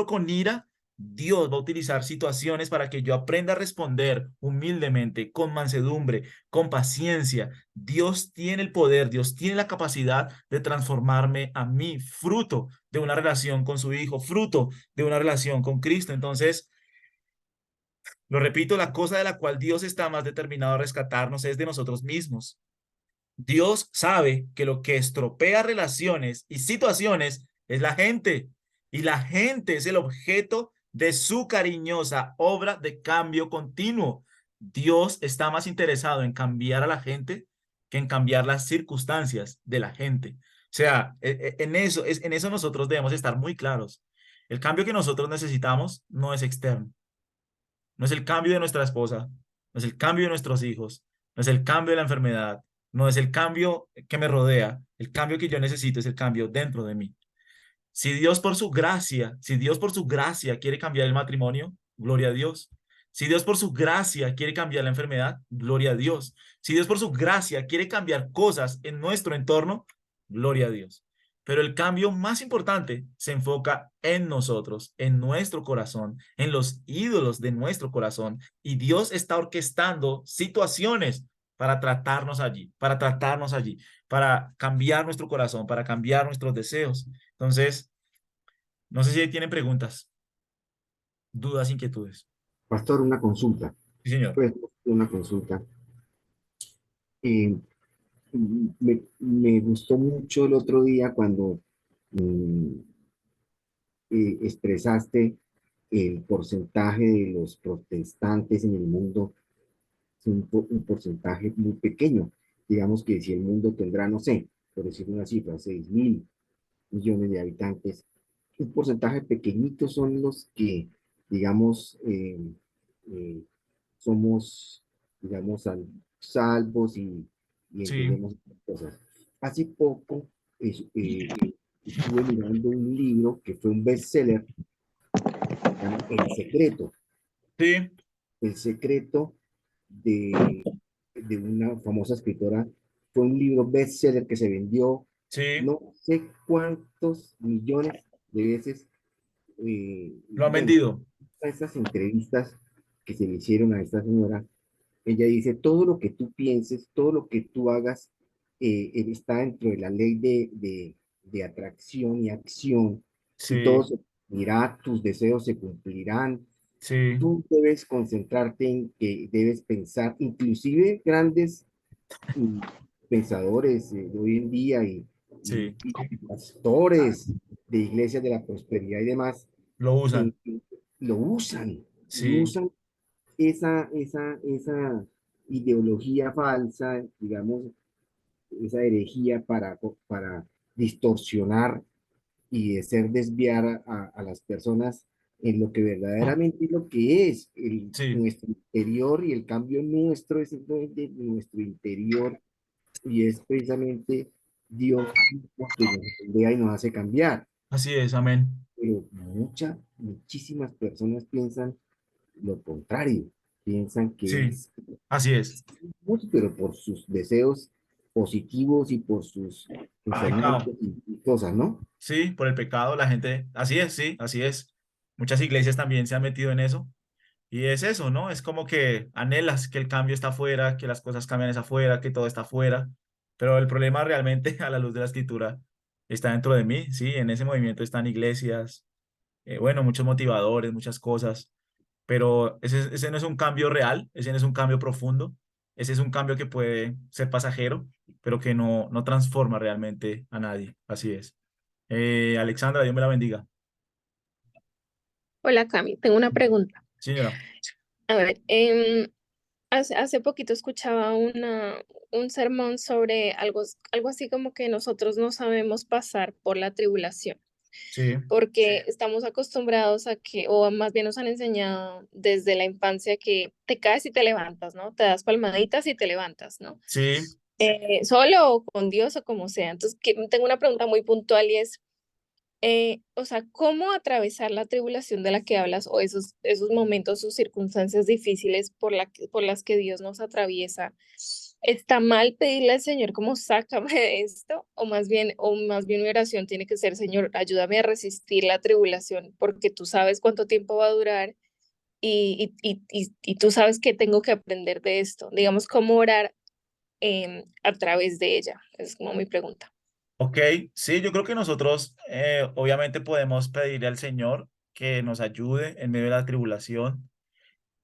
con ira, Dios va a utilizar situaciones para que yo aprenda a responder humildemente, con mansedumbre, con paciencia. Dios tiene el poder, Dios tiene la capacidad de transformarme a mí, fruto de una relación con su Hijo, fruto de una relación con Cristo. Entonces, lo repito, la cosa de la cual Dios está más determinado a rescatarnos es de nosotros mismos. Dios sabe que lo que estropea relaciones y situaciones es la gente, y la gente es el objeto de su cariñosa obra de cambio continuo. Dios está más interesado en cambiar a la gente que en cambiar las circunstancias de la gente. O sea, en eso nosotros debemos estar muy claros. El cambio que nosotros necesitamos no es externo, no es el cambio de nuestra esposa, no es el cambio de nuestros hijos, no es el cambio de la enfermedad, no es el cambio que me rodea. El cambio que yo necesito es el cambio dentro de mí. Si Dios por su gracia quiere cambiar el matrimonio, gloria a Dios. Si Dios por su gracia quiere cambiar la enfermedad, gloria a Dios. Si Dios por su gracia quiere cambiar cosas en nuestro entorno, gloria a Dios. Pero el cambio más importante se enfoca en nosotros, en nuestro corazón, en los ídolos de nuestro corazón. Y Dios está orquestando situaciones para tratarnos allí, para cambiar nuestro corazón, para cambiar nuestros deseos. Entonces, no sé si tienen preguntas, dudas, inquietudes. Pastor, una consulta. Sí, señor. Pues, una consulta. Eh, me gustó mucho el otro día cuando mm, expresaste el porcentaje de los protestantes en el mundo, es un porcentaje muy pequeño. Digamos que si el mundo tendrá, no sé, por decir una cifra, 6.000 millones de habitantes, un porcentaje pequeñito son los que, digamos, eh, somos, digamos, salvos y Sí, entendemos cosas. Hace poco estuve mirando un libro que fue un bestseller, se llama El Secreto. sí, El Secreto de, de una famosa escritora. Fue un libro bestseller que se vendió sí, no sé cuántos millones de veces. lo han Bueno, vendido. esas entrevistas que se le hicieron a esta señora, ella dice, todo lo que tú pienses, todo lo que tú hagas, está dentro de la ley de atracción y acción, y todo Sí, se cumplirá, tus deseos se cumplirán. sí, Tú debes concentrarte en que debes pensar, inclusive grandes mm, pensadores de hoy en día sí, y pastores de iglesias de la prosperidad y demás, lo eh, usan. lo usan y Sí, usan esa ideología falsa, digamos, esa herejía para distorsionar. y de ser desviar a las personas en lo que verdaderamente es lo que es Sí, nuestro interior y el cambio nuestro es simplemente nuestro interior y es precisamente Dios mismo que nos rodea y nos hace cambiar. así es, amén. Pero muchísimas personas piensan lo contrario, piensan que Sí, es así es. pero por sus deseos positivos y por sus Pecado. pensamientos y cosas, ¿no? Sí, por el pecado, la gente, así es, sí, así es. Muchas iglesias también se han metido en eso. Y es eso, ¿no? Es como que anhelas que el cambio está afuera, que las cosas cambian es afuera, que todo está afuera. Pero el problema realmente, a la luz de la escritura, está dentro de mí, ¿sí? En ese movimiento están iglesias, bueno, muchos motivadores, muchas cosas. Pero ese no es un cambio real, ese no es un cambio profundo. Ese es un cambio que puede ser pasajero, pero que no transforma realmente a nadie. Así es. Alexandra, Dios me la bendiga. Hola Cami, tengo una pregunta. Señora, A ver, hace poquito escuchaba un sermón sobre algo así como que nosotros no sabemos pasar por la tribulación, sí, porque estamos acostumbrados a que, o más bien nos han enseñado desde la infancia que te caes y te levantas, ¿no? Te das palmaditas y te levantas, ¿no? sí. Solo o con Dios o como sea. Entonces, tengo una pregunta muy puntual y es, o sea, ¿cómo atravesar la tribulación de la que hablas o esos momentos o circunstancias difíciles por las que Dios nos atraviesa? ¿Está mal pedirle al Señor como sácame de esto? O más bien mi oración tiene que ser, Señor, ayúdame a resistir la tribulación porque tú sabes cuánto tiempo va a durar y tú sabes que tengo que aprender de esto. Digamos, ¿cómo orar a través de ella? Es como mi pregunta. Ok, sí, yo creo que nosotros obviamente podemos pedirle al Señor que nos ayude en medio de la tribulación,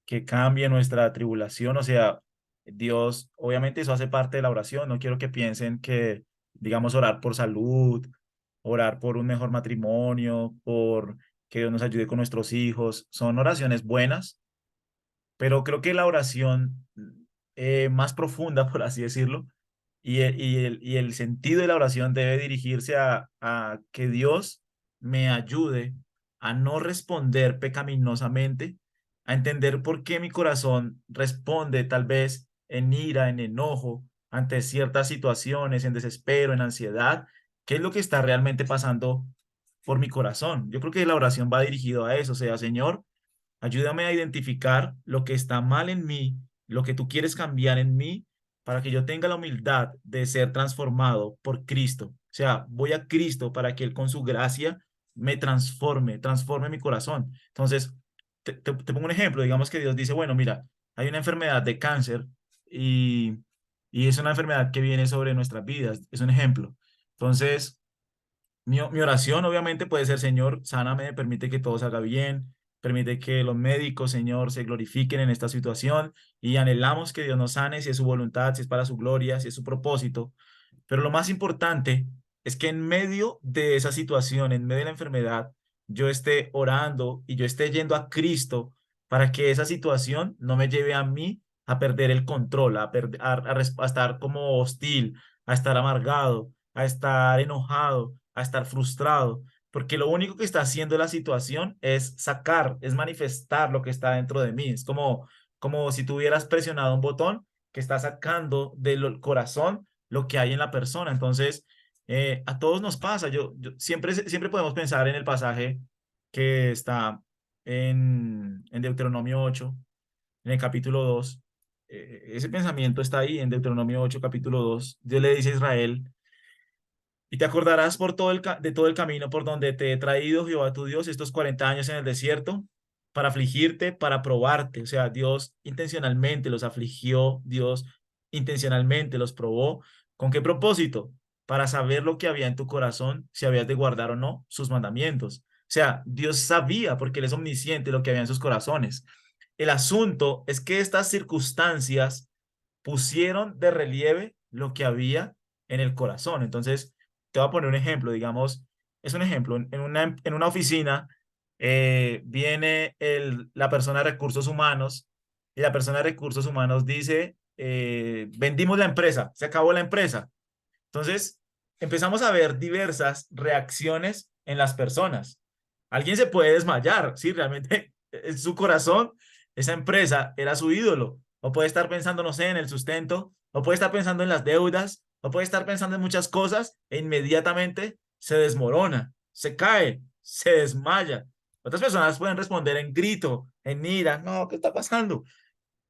que cambie nuestra tribulación, o sea, Dios, obviamente eso hace parte de la oración, no quiero que piensen que, digamos, orar por salud, orar por un mejor matrimonio, por que Dios nos ayude con nuestros hijos, son oraciones buenas, pero creo que la oración más profunda, por así decirlo, y el sentido de la oración debe dirigirse a que Dios me ayude a no responder pecaminosamente, a entender por qué mi corazón responde tal vez en ira, en enojo, ante ciertas situaciones, en desespero, en ansiedad, qué es lo que está realmente pasando por mi corazón. Yo creo que la oración va dirigido a eso, o sea, Señor, ayúdame a identificar lo que está mal en mí, lo que tú quieres cambiar en mí, para que yo tenga la humildad de ser transformado por Cristo. O sea, voy a Cristo para que Él con su gracia me transforme, transforme mi corazón. Entonces, te pongo un ejemplo. Digamos que Dios dice, bueno, mira, hay una enfermedad de cáncer y, y es una enfermedad que viene sobre nuestras vidas. Es un ejemplo. Entonces, mi oración obviamente puede ser, Señor, sáname, permite que todo salga bien, permite que los médicos, Señor, se glorifiquen en esta situación y anhelamos que Dios nos sane si es su voluntad, si es para su gloria, si es su propósito. Pero lo más importante es que en medio de esa situación, en medio de la enfermedad, yo esté orando y yo esté yendo a Cristo para que esa situación no me lleve a mí a perder el control, a estar como hostil, a estar amargado, a estar enojado, a estar frustrado, porque lo único que está haciendo la situación es sacar, es manifestar lo que está dentro de mí. Es como si tuvieras presionado un botón que está sacando del corazón lo que hay en la persona. Entonces, a todos nos pasa. Siempre podemos pensar en el pasaje que está en Deuteronomio 8 en el capítulo 2. Ese pensamiento está ahí en Deuteronomio 8 capítulo 2. Dios le dice a Israel, y te acordarás por de todo el camino por donde te he traído, Jehová tu Dios, estos 40 años en el desierto, para afligirte, para probarte. O sea, Dios intencionalmente los afligió, Dios intencionalmente los probó. ¿Con qué propósito? Para saber lo que había en tu corazón, si habías de guardar o no sus mandamientos. O sea, Dios sabía, porque Él es omnisciente, lo que había en sus corazones. El asunto es que estas circunstancias pusieron de relieve lo que había en el corazón. Entonces, te voy a poner un ejemplo, digamos, es un ejemplo, en una oficina viene la persona de recursos humanos y la persona de recursos humanos dice, vendimos la empresa, se acabó la empresa. Entonces, empezamos a ver diversas reacciones en las personas. Alguien se puede desmayar, sí, realmente en su corazón esa empresa era su ídolo, o puede estar pensando, no sé, en el sustento, o puede estar pensando en las deudas, o puede estar pensando en muchas cosas e inmediatamente se desmorona, se cae, se desmaya. Otras personas pueden responder en grito, en ira, no, ¿qué está pasando?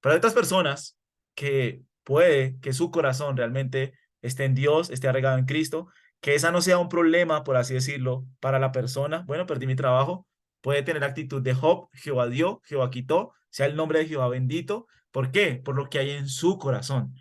Pero hay otras personas que puede que su corazón realmente esté en Dios, esté arraigado en Cristo, que esa no sea un problema, por así decirlo, para la persona. Bueno, perdí mi trabajo. Puede tener actitud de Job, Jehová dio, Jehová quitó, sea el nombre de Jehová bendito. ¿Por qué? Por lo que hay en su corazón.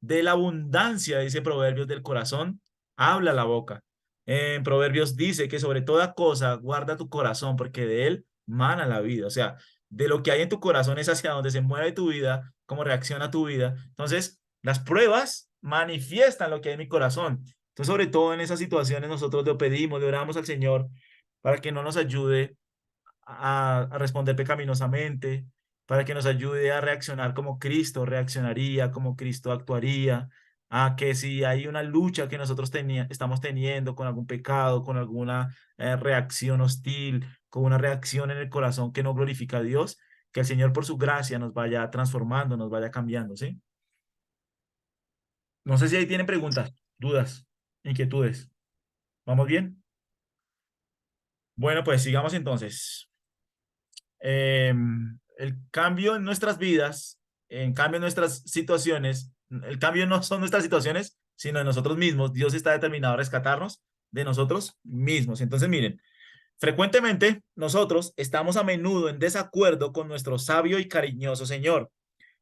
De la abundancia, dice Proverbios, del corazón, habla la boca. En Proverbios dice que sobre toda cosa guarda tu corazón, porque de él mana la vida. O sea, de lo que hay en tu corazón es hacia donde se mueve tu vida, cómo reacciona tu vida. Entonces, las pruebas manifiestan lo que hay en mi corazón. Entonces, sobre todo en esas situaciones, nosotros le pedimos, le oramos al Señor para que no nos ayude a responder pecaminosamente, para que nos ayude a reaccionar como Cristo reaccionaría, como Cristo actuaría, a que si hay una lucha que nosotros estamos teniendo con algún pecado, con alguna reacción hostil, con una reacción en el corazón que no glorifica a Dios, que el Señor por su gracia nos vaya transformando, nos vaya cambiando, ¿sí? No sé si ahí tienen preguntas, dudas, inquietudes. ¿Vamos bien? Bueno, pues sigamos entonces. El cambio en nuestras vidas, en cambio en nuestras situaciones, el cambio no son nuestras situaciones, sino de nosotros mismos. Dios está determinado a rescatarnos de nosotros mismos. Entonces, miren, frecuentemente nosotros estamos a menudo en desacuerdo con nuestro sabio y cariñoso Señor,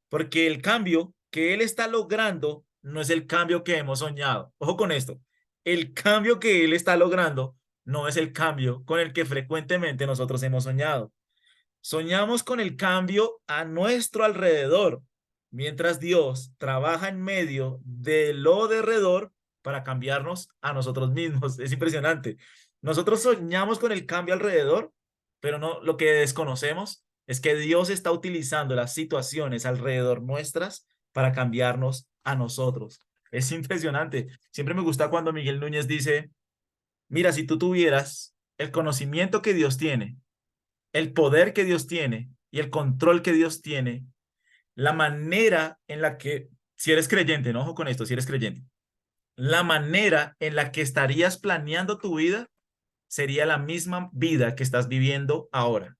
porque el cambio que Él está logrando no es el cambio que hemos soñado. Ojo con esto, el cambio que Él está logrando no es el cambio con el que frecuentemente nosotros hemos soñado. Soñamos con el cambio a nuestro alrededor, mientras Dios trabaja en medio de lo de alrededor para cambiarnos a nosotros mismos. Es impresionante. Nosotros soñamos con el cambio alrededor, pero no, lo que desconocemos es que Dios está utilizando las situaciones alrededor nuestras para cambiarnos a nosotros. Es impresionante. Siempre me gusta cuando Miguel Núñez dice, mira, si tú tuvieras el conocimiento que Dios tiene, el poder que Dios tiene y el control que Dios tiene, la manera en la que, si eres creyente, no, ojo con esto, si eres creyente, la manera en la que estarías planeando tu vida sería la misma vida que estás viviendo ahora.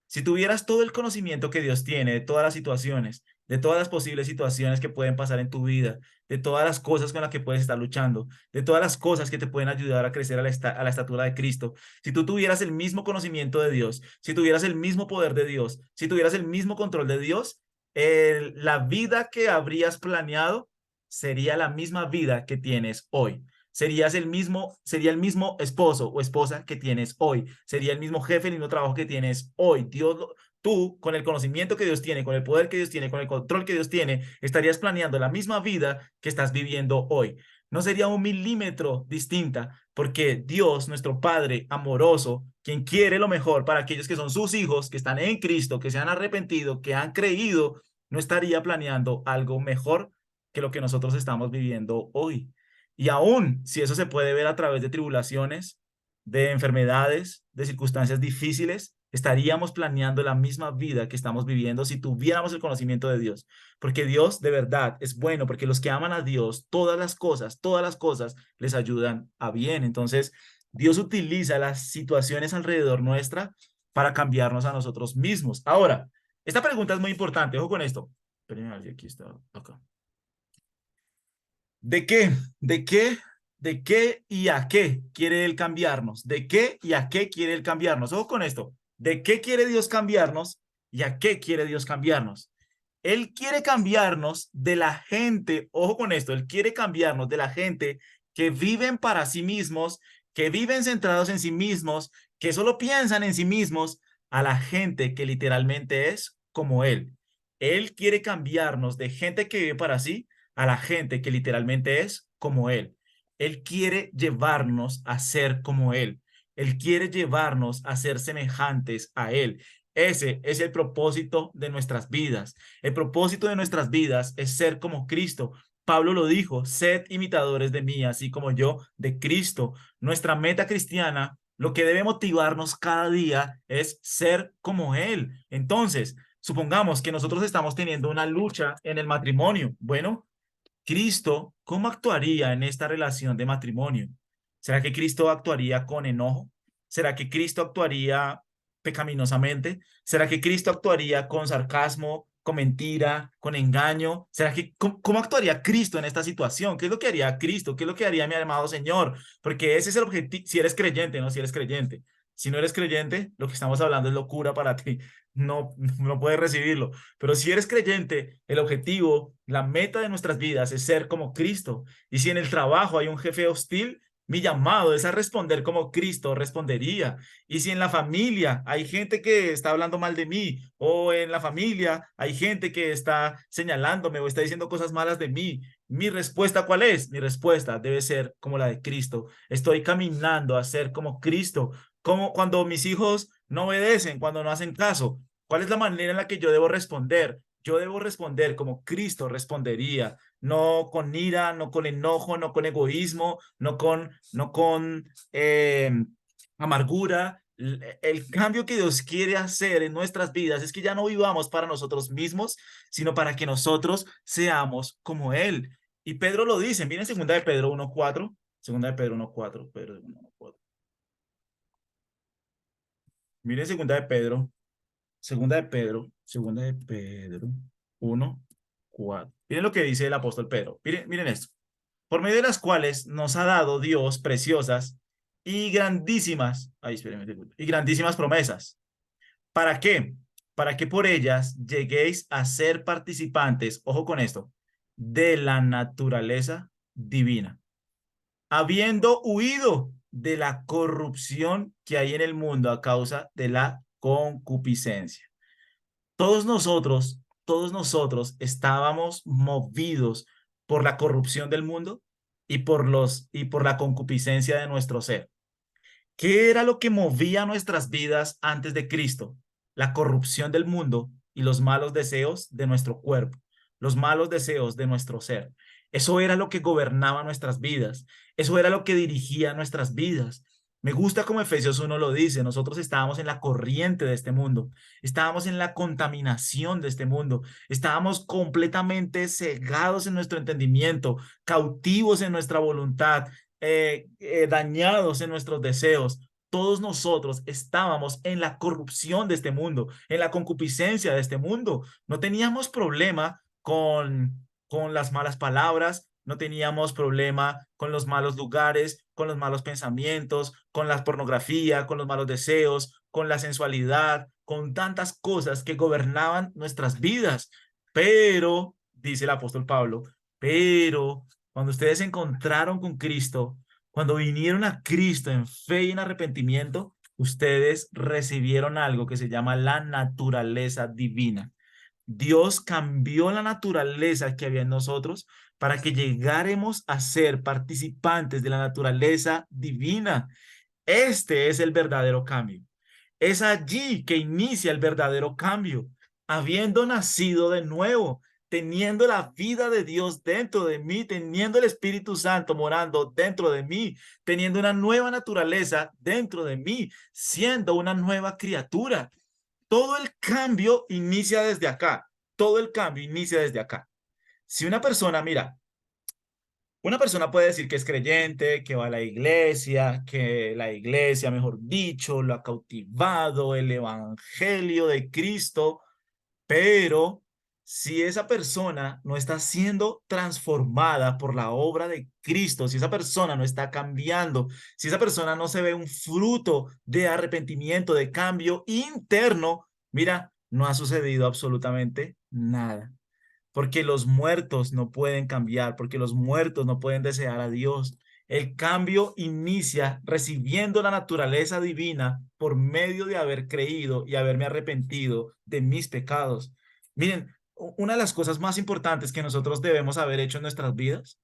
Si tuvieras todo el conocimiento que Dios tiene de todas las situaciones, de todas las posibles situaciones que pueden pasar en tu vida, de todas las cosas con las que puedes estar luchando, de todas las cosas que te pueden ayudar a crecer a la estatura de Cristo, si tú tuvieras el mismo conocimiento de Dios, si tuvieras el mismo poder de Dios, si tuvieras el mismo control de Dios, la vida que habrías planeado sería la misma vida que tienes hoy. Sería el mismo esposo o esposa que tienes hoy. Sería el mismo jefe, el mismo trabajo que tienes hoy. Tú, con el conocimiento que Dios tiene, con el poder que Dios tiene, con el control que Dios tiene, estarías planeando la misma vida que estás viviendo hoy. No sería un milímetro distinta, porque Dios, nuestro Padre amoroso, quien quiere lo mejor para aquellos que son sus hijos, que están en Cristo, que se han arrepentido, que han creído, no estaría planeando algo mejor que lo que nosotros estamos viviendo hoy. Y aún si eso se puede ver a través de tribulaciones, de enfermedades, de circunstancias difíciles, estaríamos planeando la misma vida que estamos viviendo si tuviéramos el conocimiento de Dios. Porque Dios de verdad es bueno, porque los que aman a Dios, todas las cosas les ayudan a bien. Entonces, Dios utiliza las situaciones alrededor nuestra para cambiarnos a nosotros mismos. Ahora, esta pregunta es muy importante. Ojo con esto. Espérenme, aquí está, acá. ¿De qué? ¿De qué? ¿De qué y a qué quiere Él cambiarnos? ¿De qué y a qué quiere Él cambiarnos? Ojo con esto. ¿De qué quiere Dios cambiarnos y a qué quiere Dios cambiarnos? Él quiere cambiarnos de la gente, ojo con esto, Él quiere cambiarnos de la gente que viven para sí mismos, que viven centrados en sí mismos, que solo piensan en sí mismos, a la gente que literalmente es como Él. Él quiere cambiarnos de gente que vive para sí a la gente que literalmente es como Él. Él quiere llevarnos a ser como Él. Él quiere llevarnos a ser semejantes a Él. Ese es el propósito de nuestras vidas. El propósito de nuestras vidas es ser como Cristo. Pablo lo dijo, sed imitadores de mí, así como yo de Cristo. Nuestra meta cristiana Lo que debe motivarnos cada día es ser como Él. Entonces, supongamos que nosotros estamos teniendo una lucha en el matrimonio. Bueno, Cristo, ¿cómo actuaría en esta relación de matrimonio? ¿Será que Cristo actuaría con enojo? ¿Será que Cristo actuaría pecaminosamente? ¿Será que Cristo actuaría con sarcasmo, con mentira, con engaño? ¿Será que cómo actuaría Cristo en esta situación? ¿Qué es lo que haría Cristo? ¿Qué es lo que haría mi amado Señor? Porque ese es el objetivo, si eres creyente, ¿no? Si eres creyente. Si no eres creyente, lo que estamos hablando es locura para ti. No, no puedes recibirlo. Pero si eres creyente, el objetivo, la meta de nuestras vidas es ser como Cristo. Y si en el trabajo hay un jefe hostil, mi llamado es a responder como Cristo respondería. Y si en la familia hay gente que está hablando mal de mí, o en la familia hay gente que está señalándome o está diciendo cosas malas de mí, mi respuesta, ¿cuál es? Mi respuesta debe ser como la de Cristo. Estoy caminando a ser como Cristo. Como cuando mis hijos no obedecen, cuando no hacen caso, ¿cuál es la manera en la que yo debo responder? Yo debo responder como Cristo respondería, no con ira, no con enojo, no con egoísmo, no con amargura. El cambio que Dios quiere hacer en nuestras vidas es que ya no vivamos para nosotros mismos, sino para que nosotros seamos como Él. Y Pedro lo dice, miren segunda de Pedro 1:4, segunda de Pedro 1:4, Pedro 1:4. Miren segunda de Pedro 1:4. Miren lo que dice el apóstol Pedro. Miren esto. Por medio de las cuales nos ha dado Dios preciosas y grandísimas, ay, espérenme, y grandísimas promesas. ¿Para qué? Para que por ellas lleguéis a ser participantes, ojo con esto, de la naturaleza divina, habiendo huido de la corrupción que hay en el mundo a causa de la concupiscencia. Todos nosotros estábamos movidos por la corrupción del mundo y por la concupiscencia de nuestro ser. ¿Qué era lo que movía nuestras vidas antes de Cristo? La corrupción del mundo y los malos deseos de nuestro cuerpo, los malos deseos de nuestro ser. Eso era lo que gobernaba nuestras vidas. Eso era lo que dirigía nuestras vidas. Me gusta como Efesios 1 lo dice, nosotros estábamos en la corriente de este mundo, estábamos en la contaminación de este mundo, estábamos completamente cegados en nuestro entendimiento, cautivos en nuestra voluntad, dañados en nuestros deseos. Todos nosotros estábamos en la corrupción de este mundo, en la concupiscencia de este mundo. No teníamos problema con las malas palabras, no teníamos problema con los malos lugares, con los malos pensamientos, con la pornografía, con los malos deseos, con la sensualidad, con tantas cosas que gobernaban nuestras vidas. Pero, dice el apóstol Pablo, pero cuando ustedes se encontraron con Cristo, cuando vinieron a Cristo en fe y en arrepentimiento, ustedes recibieron algo que se llama la naturaleza divina. Dios cambió la naturaleza que había en nosotros para que llegáramos a ser participantes de la naturaleza divina. Este es el verdadero cambio. Es allí que inicia el verdadero cambio, habiendo nacido de nuevo, teniendo la vida de Dios dentro de mí, teniendo el Espíritu Santo morando dentro de mí, teniendo una nueva naturaleza dentro de mí, siendo una nueva criatura. Todo el cambio inicia desde acá. Todo el cambio inicia desde acá. Si una persona, mira, una persona puede decir que es creyente, que va a la iglesia, que la iglesia, mejor dicho, lo ha cautivado, el evangelio de Cristo, pero si esa persona no está siendo transformada por la obra de Cristo, si esa persona no está cambiando, si esa persona no se ve un fruto de arrepentimiento, de cambio interno, mira, no ha sucedido absolutamente nada. Porque los muertos no pueden cambiar, porque los muertos no pueden desear a Dios. El cambio inicia recibiendo la naturaleza divina por medio de haber creído y haberme arrepentido de mis pecados. Miren, una de las cosas más importantes que nosotros debemos haber hecho en nuestras vidas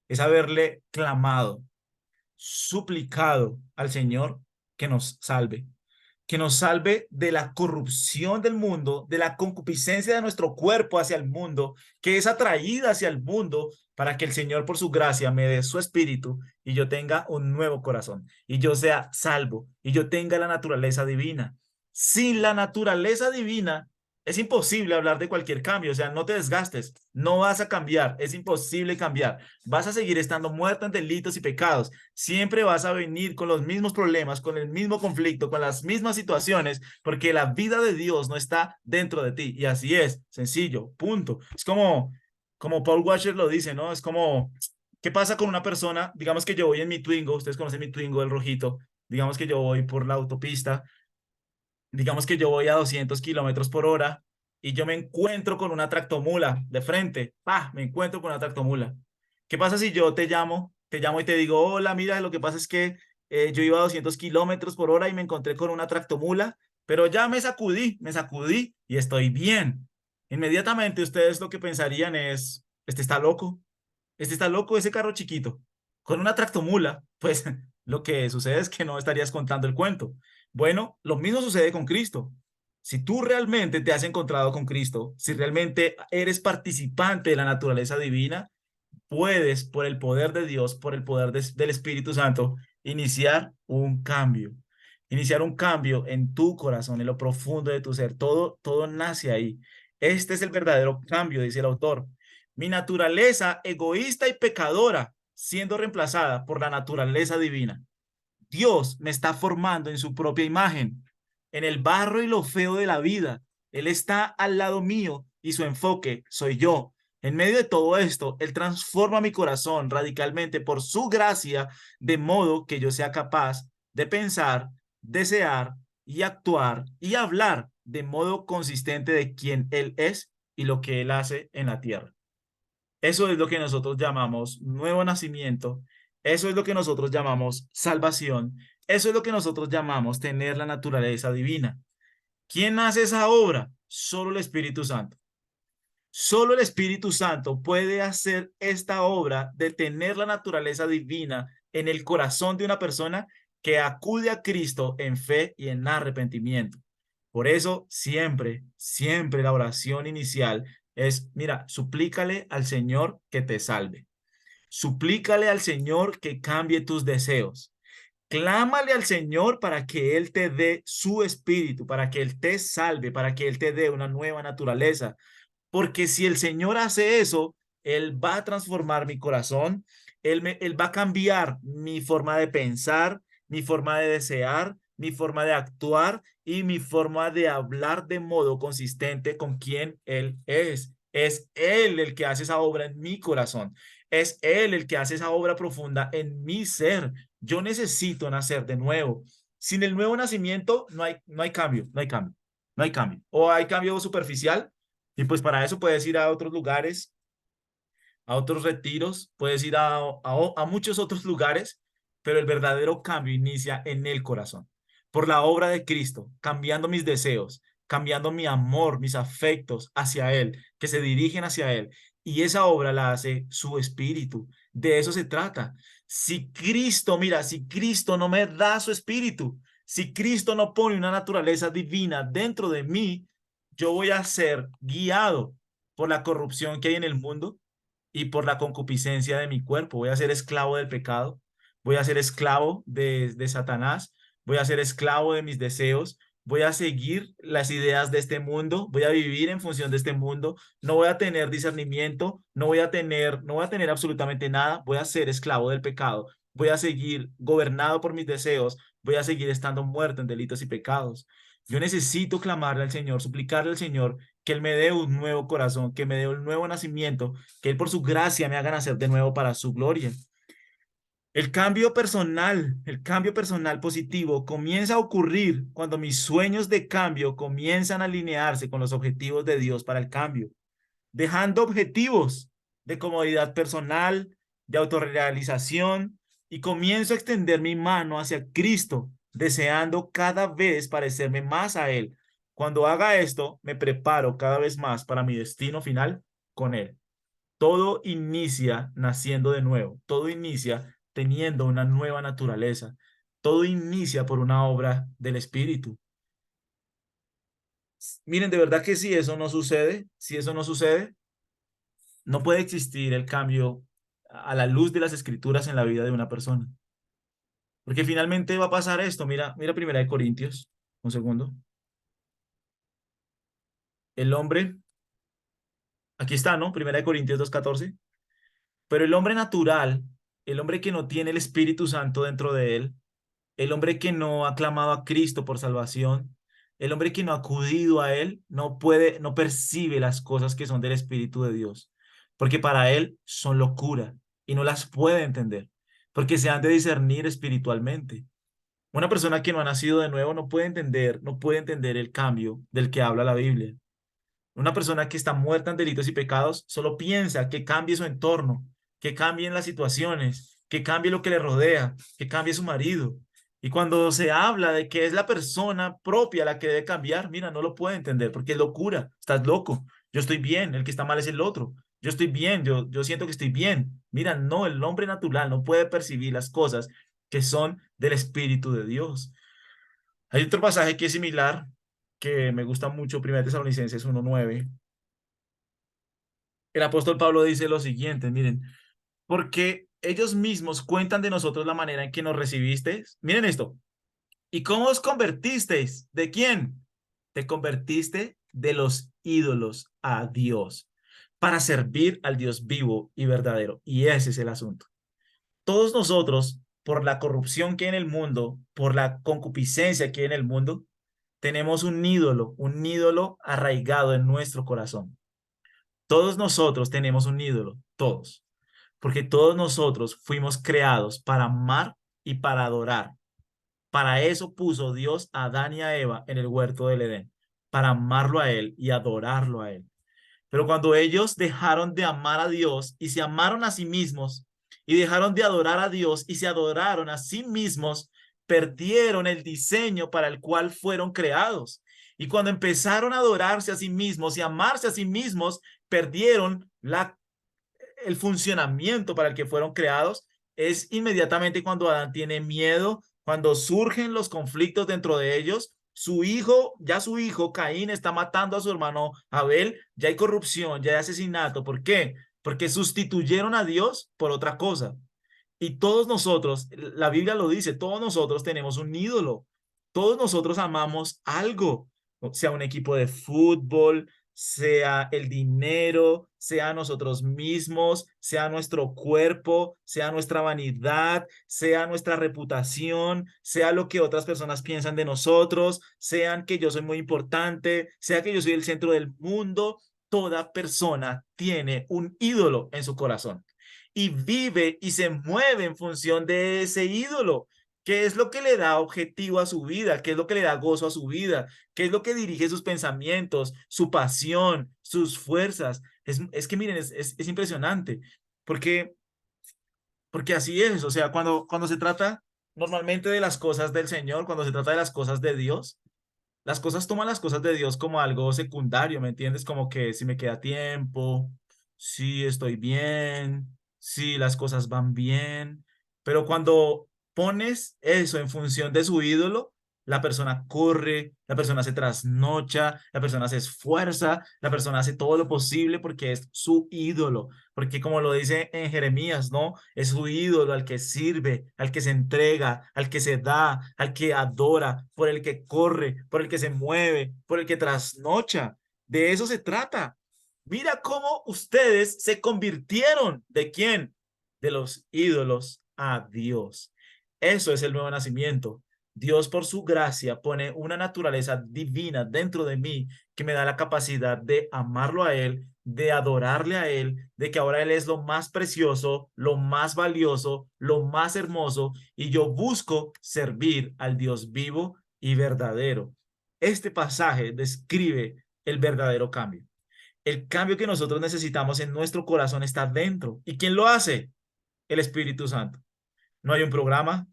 es haberle clamado, suplicado al Señor que nos salve. que nos salve de la corrupción del mundo, de la concupiscencia de nuestro cuerpo hacia el mundo, que es atraída hacia el mundo, para que el Señor por su gracia me dé su espíritu y yo tenga un nuevo corazón y yo sea salvo y yo tenga la naturaleza divina. Sin la naturaleza divina es imposible hablar de cualquier cambio, o sea, no te desgastes, no vas a cambiar, es imposible cambiar, vas a seguir estando muerto en delitos y pecados, siempre vas a venir con los mismos problemas, con el mismo conflicto, con las mismas situaciones, porque la vida de Dios no está dentro de ti, y así es, sencillo, punto. Es como Paul Washer lo dice, ¿no? Es como, ¿qué pasa con una persona? Digamos que yo voy en mi Twingo, ustedes conocen mi Twingo, el rojito, digamos que yo voy por la autopista, digamos que yo voy a 200 kilómetros por hora y yo me encuentro con una tractomula de frente. ¡Pah! Me encuentro con una tractomula. ¿Qué pasa si yo te llamo y te digo, hola, mira, lo que pasa es que yo iba a 200 kilómetros por hora y me encontré con una tractomula, pero ya me sacudí y estoy bien. Inmediatamente ustedes lo que pensarían es, este está loco, ese carro chiquito, con una tractomula, pues lo que sucede es que no estarías contando el cuento. Bueno, lo mismo sucede con Cristo. Si tú realmente te has encontrado con Cristo, si realmente eres participante de la naturaleza divina, puedes, por el poder de Dios, por el poder del Espíritu Santo, iniciar un cambio en tu corazón, en lo profundo de tu ser. Todo nace ahí. Este es el verdadero cambio, dice el autor. Mi naturaleza egoísta y pecadora siendo reemplazada por la naturaleza divina. Dios me está formando en su propia imagen, en el barro y lo feo de la vida. Él está al lado mío y su enfoque soy yo. En medio de todo esto, Él transforma mi corazón radicalmente por su gracia, de modo que yo sea capaz de pensar, desear y actuar y hablar de modo consistente de quién Él es y lo que Él hace en la tierra. Eso es lo que nosotros llamamos nuevo nacimiento. Eso es lo que nosotros llamamos salvación. Eso es lo que nosotros llamamos tener la naturaleza divina. ¿Quién hace esa obra? Solo el Espíritu Santo. Solo el Espíritu Santo puede hacer esta obra de tener la naturaleza divina en el corazón de una persona que acude a Cristo en fe y en arrepentimiento. Por eso, siempre la oración inicial es, mira, suplícale al Señor que te salve. Suplícale al Señor que cambie tus deseos. Clámale al Señor para que Él te dé su espíritu, para que Él te salve, para que Él te dé una nueva naturaleza. Porque si el Señor hace eso, Él va a transformar mi corazón, Él va a cambiar mi forma de pensar, mi forma de desear, mi forma de actuar y mi forma de hablar de modo consistente con quien Él es. Es Él el que hace esa obra en mi corazón. Es Él el que hace esa obra profunda en mi ser. Yo necesito nacer de nuevo. Sin el nuevo nacimiento no hay cambio, no hay cambio, no hay cambio. O hay cambio superficial y pues para eso puedes ir a otros lugares, a otros retiros, puedes ir a muchos otros lugares, pero el verdadero cambio inicia en el corazón, por la obra de Cristo, cambiando mis deseos, cambiando mi amor, mis afectos hacia Él, que se dirigen hacia Él. Y esa obra la hace su espíritu. De eso se trata. Si Cristo, mira, si Cristo no me da su espíritu, si Cristo no pone una naturaleza divina dentro de mí, yo voy a ser guiado por la corrupción que hay en el mundo y por la concupiscencia de mi cuerpo. Voy a ser esclavo del pecado, voy a ser esclavo de Satanás, voy a ser esclavo de mis deseos, voy a seguir las ideas de este mundo, voy a vivir en función de este mundo, no voy a tener discernimiento, no voy a tener absolutamente nada, voy a ser esclavo del pecado, voy a seguir gobernado por mis deseos, voy a seguir estando muerto en delitos y pecados. Yo necesito clamarle al Señor, suplicarle al Señor que Él me dé un nuevo corazón, que me dé un nuevo nacimiento, que Él por su gracia me haga nacer de nuevo para su gloria. El cambio personal positivo comienza a ocurrir cuando mis sueños de cambio comienzan a alinearse con los objetivos de Dios para el cambio, dejando objetivos de comodidad personal, de autorrealización, y comienzo a extender mi mano hacia Cristo, deseando cada vez parecerme más a Él. Cuando haga esto, me preparo cada vez más para mi destino final con Él. Todo inicia naciendo de nuevo, todo inicia teniendo una nueva naturaleza, todo inicia por una obra del Espíritu. Miren, de verdad que si eso no sucede, si eso no sucede, no puede existir el cambio a la luz de las escrituras en la vida de una persona. Porque finalmente va a pasar esto. Mira, mira Primera de Corintios, un segundo. El hombre, aquí está, ¿no? Primera de Corintios 2:14. Pero el hombre natural, el hombre que no tiene el Espíritu Santo dentro de él, el hombre que no ha clamado a Cristo por salvación, el hombre que no ha acudido a él, no puede, no percibe las cosas que son del Espíritu de Dios, porque para él son locura y no las puede entender, porque se han de discernir espiritualmente. Una persona que no ha nacido de nuevo no puede entender el cambio del que habla la Biblia. Una persona que está muerta en delitos y pecados solo piensa que cambie su entorno, que cambien las situaciones, que cambie lo que le rodea, que cambie su marido. Y cuando se habla de que es la persona propia la que debe cambiar, mira, no lo puede entender porque es locura. Estás loco. Yo estoy bien, el que está mal es el otro. Yo estoy bien, yo siento que estoy bien. Mira, no, el hombre natural no puede percibir las cosas que son del Espíritu de Dios. Hay otro pasaje que es similar, que me gusta mucho, 1 Tesalonicenses 1:9. El apóstol Pablo dice lo siguiente, miren, porque ellos mismos cuentan de nosotros la manera en que nos recibisteis. Miren esto. ¿Y cómo os convertisteis? ¿De quién? Te convertiste de los ídolos a Dios para servir al Dios vivo y verdadero. Y ese es el asunto. Todos nosotros, por la corrupción que hay en el mundo, por la concupiscencia que hay en el mundo, tenemos un ídolo arraigado en nuestro corazón. Todos nosotros tenemos un ídolo, todos, porque todos nosotros fuimos creados para amar y para adorar. Para eso puso Dios a Adán y a Eva en el huerto del Edén, para amarlo a Él y adorarlo a Él. Pero cuando ellos dejaron de amar a Dios y se amaron a sí mismos y dejaron de adorar a Dios y se adoraron a sí mismos, perdieron el diseño para el cual fueron creados. Y cuando empezaron a adorarse a sí mismos y amarse a sí mismos, perdieron el funcionamiento para el que fueron creados. Es inmediatamente cuando Adán tiene miedo, cuando surgen los conflictos dentro de ellos. Su hijo Caín está matando a su hermano Abel, ya hay corrupción, ya hay asesinato. ¿Por qué? Porque sustituyeron a Dios por otra cosa. Y todos nosotros, la Biblia lo dice, todos nosotros tenemos un ídolo. Todos nosotros amamos algo, sea un equipo de fútbol, sea el dinero, sea nosotros mismos, sea nuestro cuerpo, sea nuestra vanidad, sea nuestra reputación, sea lo que otras personas piensan de nosotros, sean que yo soy muy importante, sea que yo soy el centro del mundo. Toda persona tiene un ídolo en su corazón y vive y se mueve en función de ese ídolo. ¿Qué es lo que le da objetivo a su vida? ¿Qué es lo que le da gozo a su vida? ¿Qué es lo que dirige sus pensamientos, su pasión, sus fuerzas? Es que miren, es impresionante, porque, porque así es. O sea, cuando se trata normalmente de las cosas del Señor, cuando se trata de las cosas de Dios, las cosas toman las cosas de Dios como algo secundario, ¿me entiendes? Como que si me queda tiempo, si estoy bien, si las cosas van bien, pero cuando pones eso en función de su ídolo, la persona corre, la persona se trasnocha, la persona se esfuerza, la persona hace todo lo posible porque es su ídolo, porque como lo dice en Jeremías, ¿no? Es su ídolo al que sirve, al que se entrega, al que se da, al que adora, por el que corre, por el que se mueve, por el que trasnocha. De eso se trata. Mira cómo ustedes se convirtieron. ¿De quién? De los ídolos a Dios. Eso es el nuevo nacimiento. Dios por su gracia pone una naturaleza divina dentro de mí que me da la capacidad de amarlo a Él, de adorarle a Él, de que ahora Él es lo más precioso, lo más valioso, lo más hermoso, y yo busco servir al Dios vivo y verdadero. Este pasaje describe el verdadero cambio. El cambio que nosotros necesitamos en nuestro corazón está dentro. ¿Y quién lo hace? El Espíritu Santo. No hay un programa,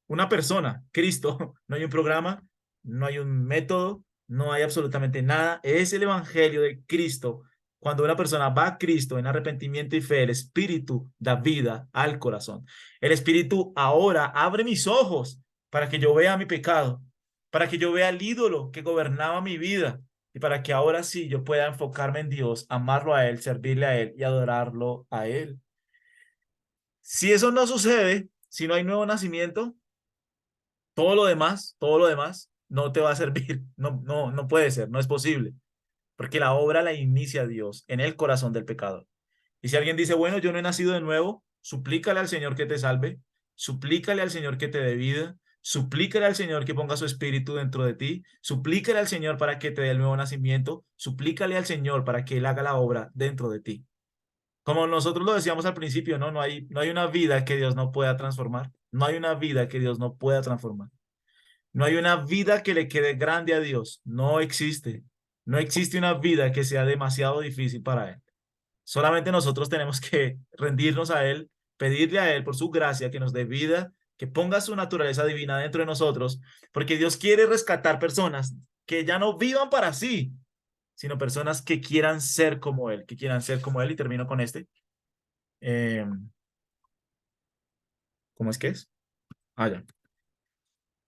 una persona, Cristo. No hay un programa, no hay un método, no hay absolutamente nada. Es el Evangelio de Cristo. Cuando una persona va a Cristo en arrepentimiento y fe, el Espíritu da vida al corazón. El Espíritu ahora abre mis ojos para que yo vea mi pecado, para que yo vea el ídolo que gobernaba mi vida, y para que ahora sí yo pueda enfocarme en Dios, amarlo a Él, servirle a Él y adorarlo a Él. Si eso no sucede, si no hay nuevo nacimiento, todo lo demás no te va a servir. No puede ser, no es posible. Porque la obra la inicia Dios en el corazón del pecador. Y si alguien dice, bueno, yo no he nacido de nuevo, suplícale al Señor que te salve, suplícale al Señor que te dé vida, suplícale al Señor que ponga su espíritu dentro de ti, suplícale al Señor para que te dé el nuevo nacimiento, suplícale al Señor para que Él haga la obra dentro de ti. Como nosotros lo decíamos al principio, ¿no? No hay una vida que Dios no pueda transformar. No hay una vida que Dios no pueda transformar. No hay una vida que le quede grande a Dios. No existe. No existe una vida que sea demasiado difícil para Él. Solamente nosotros tenemos que rendirnos a Él, pedirle a Él por su gracia que nos dé vida, que ponga su naturaleza divina dentro de nosotros, porque Dios quiere rescatar personas que ya no vivan para sí, sino personas que quieran ser como Él, que quieran ser como Él. Y termino con este. Eh, ¿Cómo es que es? Ah, ya.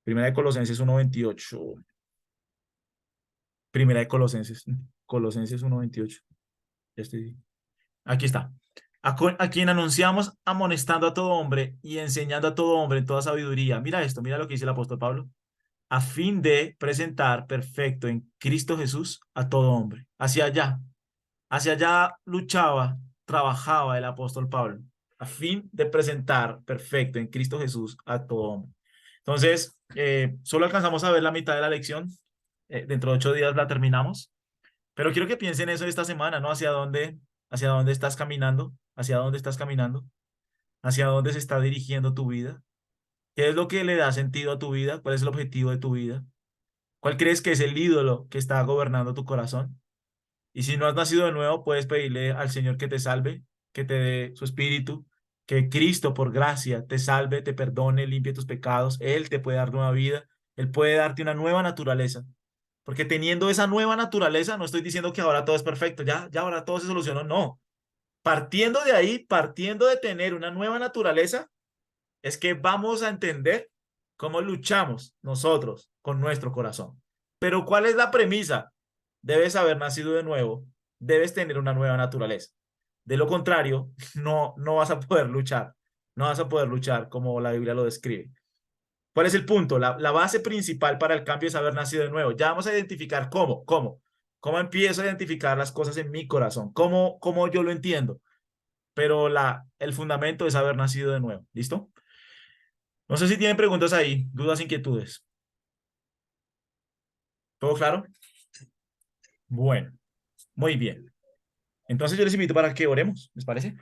Primera de Colosenses 1:28. Primera de Colosenses 1:28. Ya estoy. Aquí está. A quien anunciamos amonestando a todo hombre y enseñando a todo hombre en toda sabiduría. Mira esto, mira lo que dice el apóstol Pablo. A fin de presentar perfecto en Cristo Jesús a todo hombre. Hacia allá luchaba, trabajaba el apóstol Pablo. A fin de presentar perfecto en Cristo Jesús a todo hombre. Entonces, solo alcanzamos a ver la mitad de la lección. Dentro de 8 días la terminamos. Pero quiero que piensen eso esta semana, ¿no? Hacia dónde estás caminando, hacia dónde estás caminando, hacia dónde se está dirigiendo tu vida. ¿Qué es lo que le da sentido a tu vida? ¿Cuál es el objetivo de tu vida? ¿Cuál crees que es el ídolo que está gobernando tu corazón? Y si no has nacido de nuevo, puedes pedirle al Señor que te salve, que te dé su espíritu, que Cristo por gracia te salve, te perdone, limpie tus pecados. Él te puede dar nueva vida, Él puede darte una nueva naturaleza. Porque teniendo esa nueva naturaleza, no estoy diciendo que ahora todo es perfecto, ya ahora todo se solucionó, no. Partiendo de ahí, partiendo de tener una nueva naturaleza, es que vamos a entender cómo luchamos nosotros con nuestro corazón. Pero ¿cuál es la premisa? Debes haber nacido de nuevo, debes tener una nueva naturaleza. De lo contrario, no vas a poder luchar, no vas a poder luchar como la Biblia lo describe. ¿Cuál es el punto? La base principal para el cambio es haber nacido de nuevo. Ya vamos a identificar cómo empiezo a identificar las cosas en mi corazón, cómo yo lo entiendo. Pero el fundamento es haber nacido de nuevo. ¿Listo? No sé si tienen preguntas ahí, dudas, inquietudes. ¿Todo claro? Bueno, muy bien. Entonces yo les invito para que oremos, ¿les parece?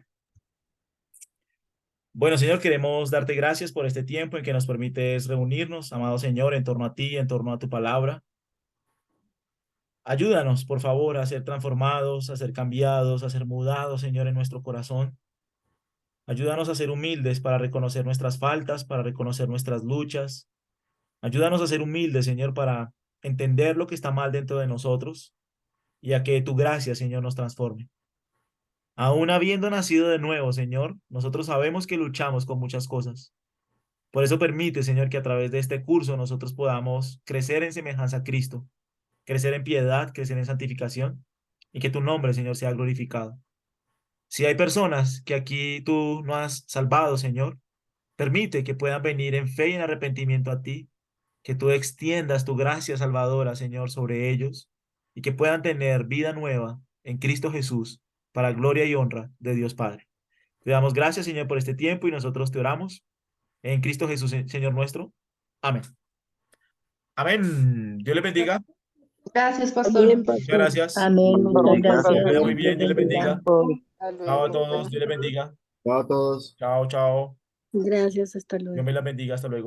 Bueno, Señor, queremos darte gracias por este tiempo en que nos permites reunirnos, amado Señor, en torno a ti, en torno a tu palabra. Ayúdanos, por favor, a ser transformados, a ser cambiados, a ser mudados, Señor, en nuestro corazón. Ayúdanos a ser humildes para reconocer nuestras faltas, para reconocer nuestras luchas. Ayúdanos a ser humildes, Señor, para entender lo que está mal dentro de nosotros y a que tu gracia, Señor, nos transforme. Aún habiendo nacido de nuevo, Señor, nosotros sabemos que luchamos con muchas cosas. Por eso permite, Señor, que a través de este curso nosotros podamos crecer en semejanza a Cristo, crecer en piedad, crecer en santificación y que tu nombre, Señor, sea glorificado. Si hay personas que aquí tú no has salvado, Señor, permite que puedan venir en fe y en arrepentimiento a ti, que tú extiendas tu gracia salvadora, Señor, sobre ellos y que puedan tener vida nueva en Cristo Jesús para gloria y honra de Dios Padre. Te damos gracias, Señor, por este tiempo y nosotros te oramos en Cristo Jesús, Señor nuestro. Amén. Amén. Dios le bendiga. Gracias, pastor. Amén, Muchas pastor. gracias. Amén, muchas Que gracias. vaya muy Dios bien. Dios le bendiga. bendiga. Hasta Chao a luego. todos. Dios le bendiga. Chao a todos. Chao, chao. Gracias, hasta Dios luego. me la bendiga. Hasta luego.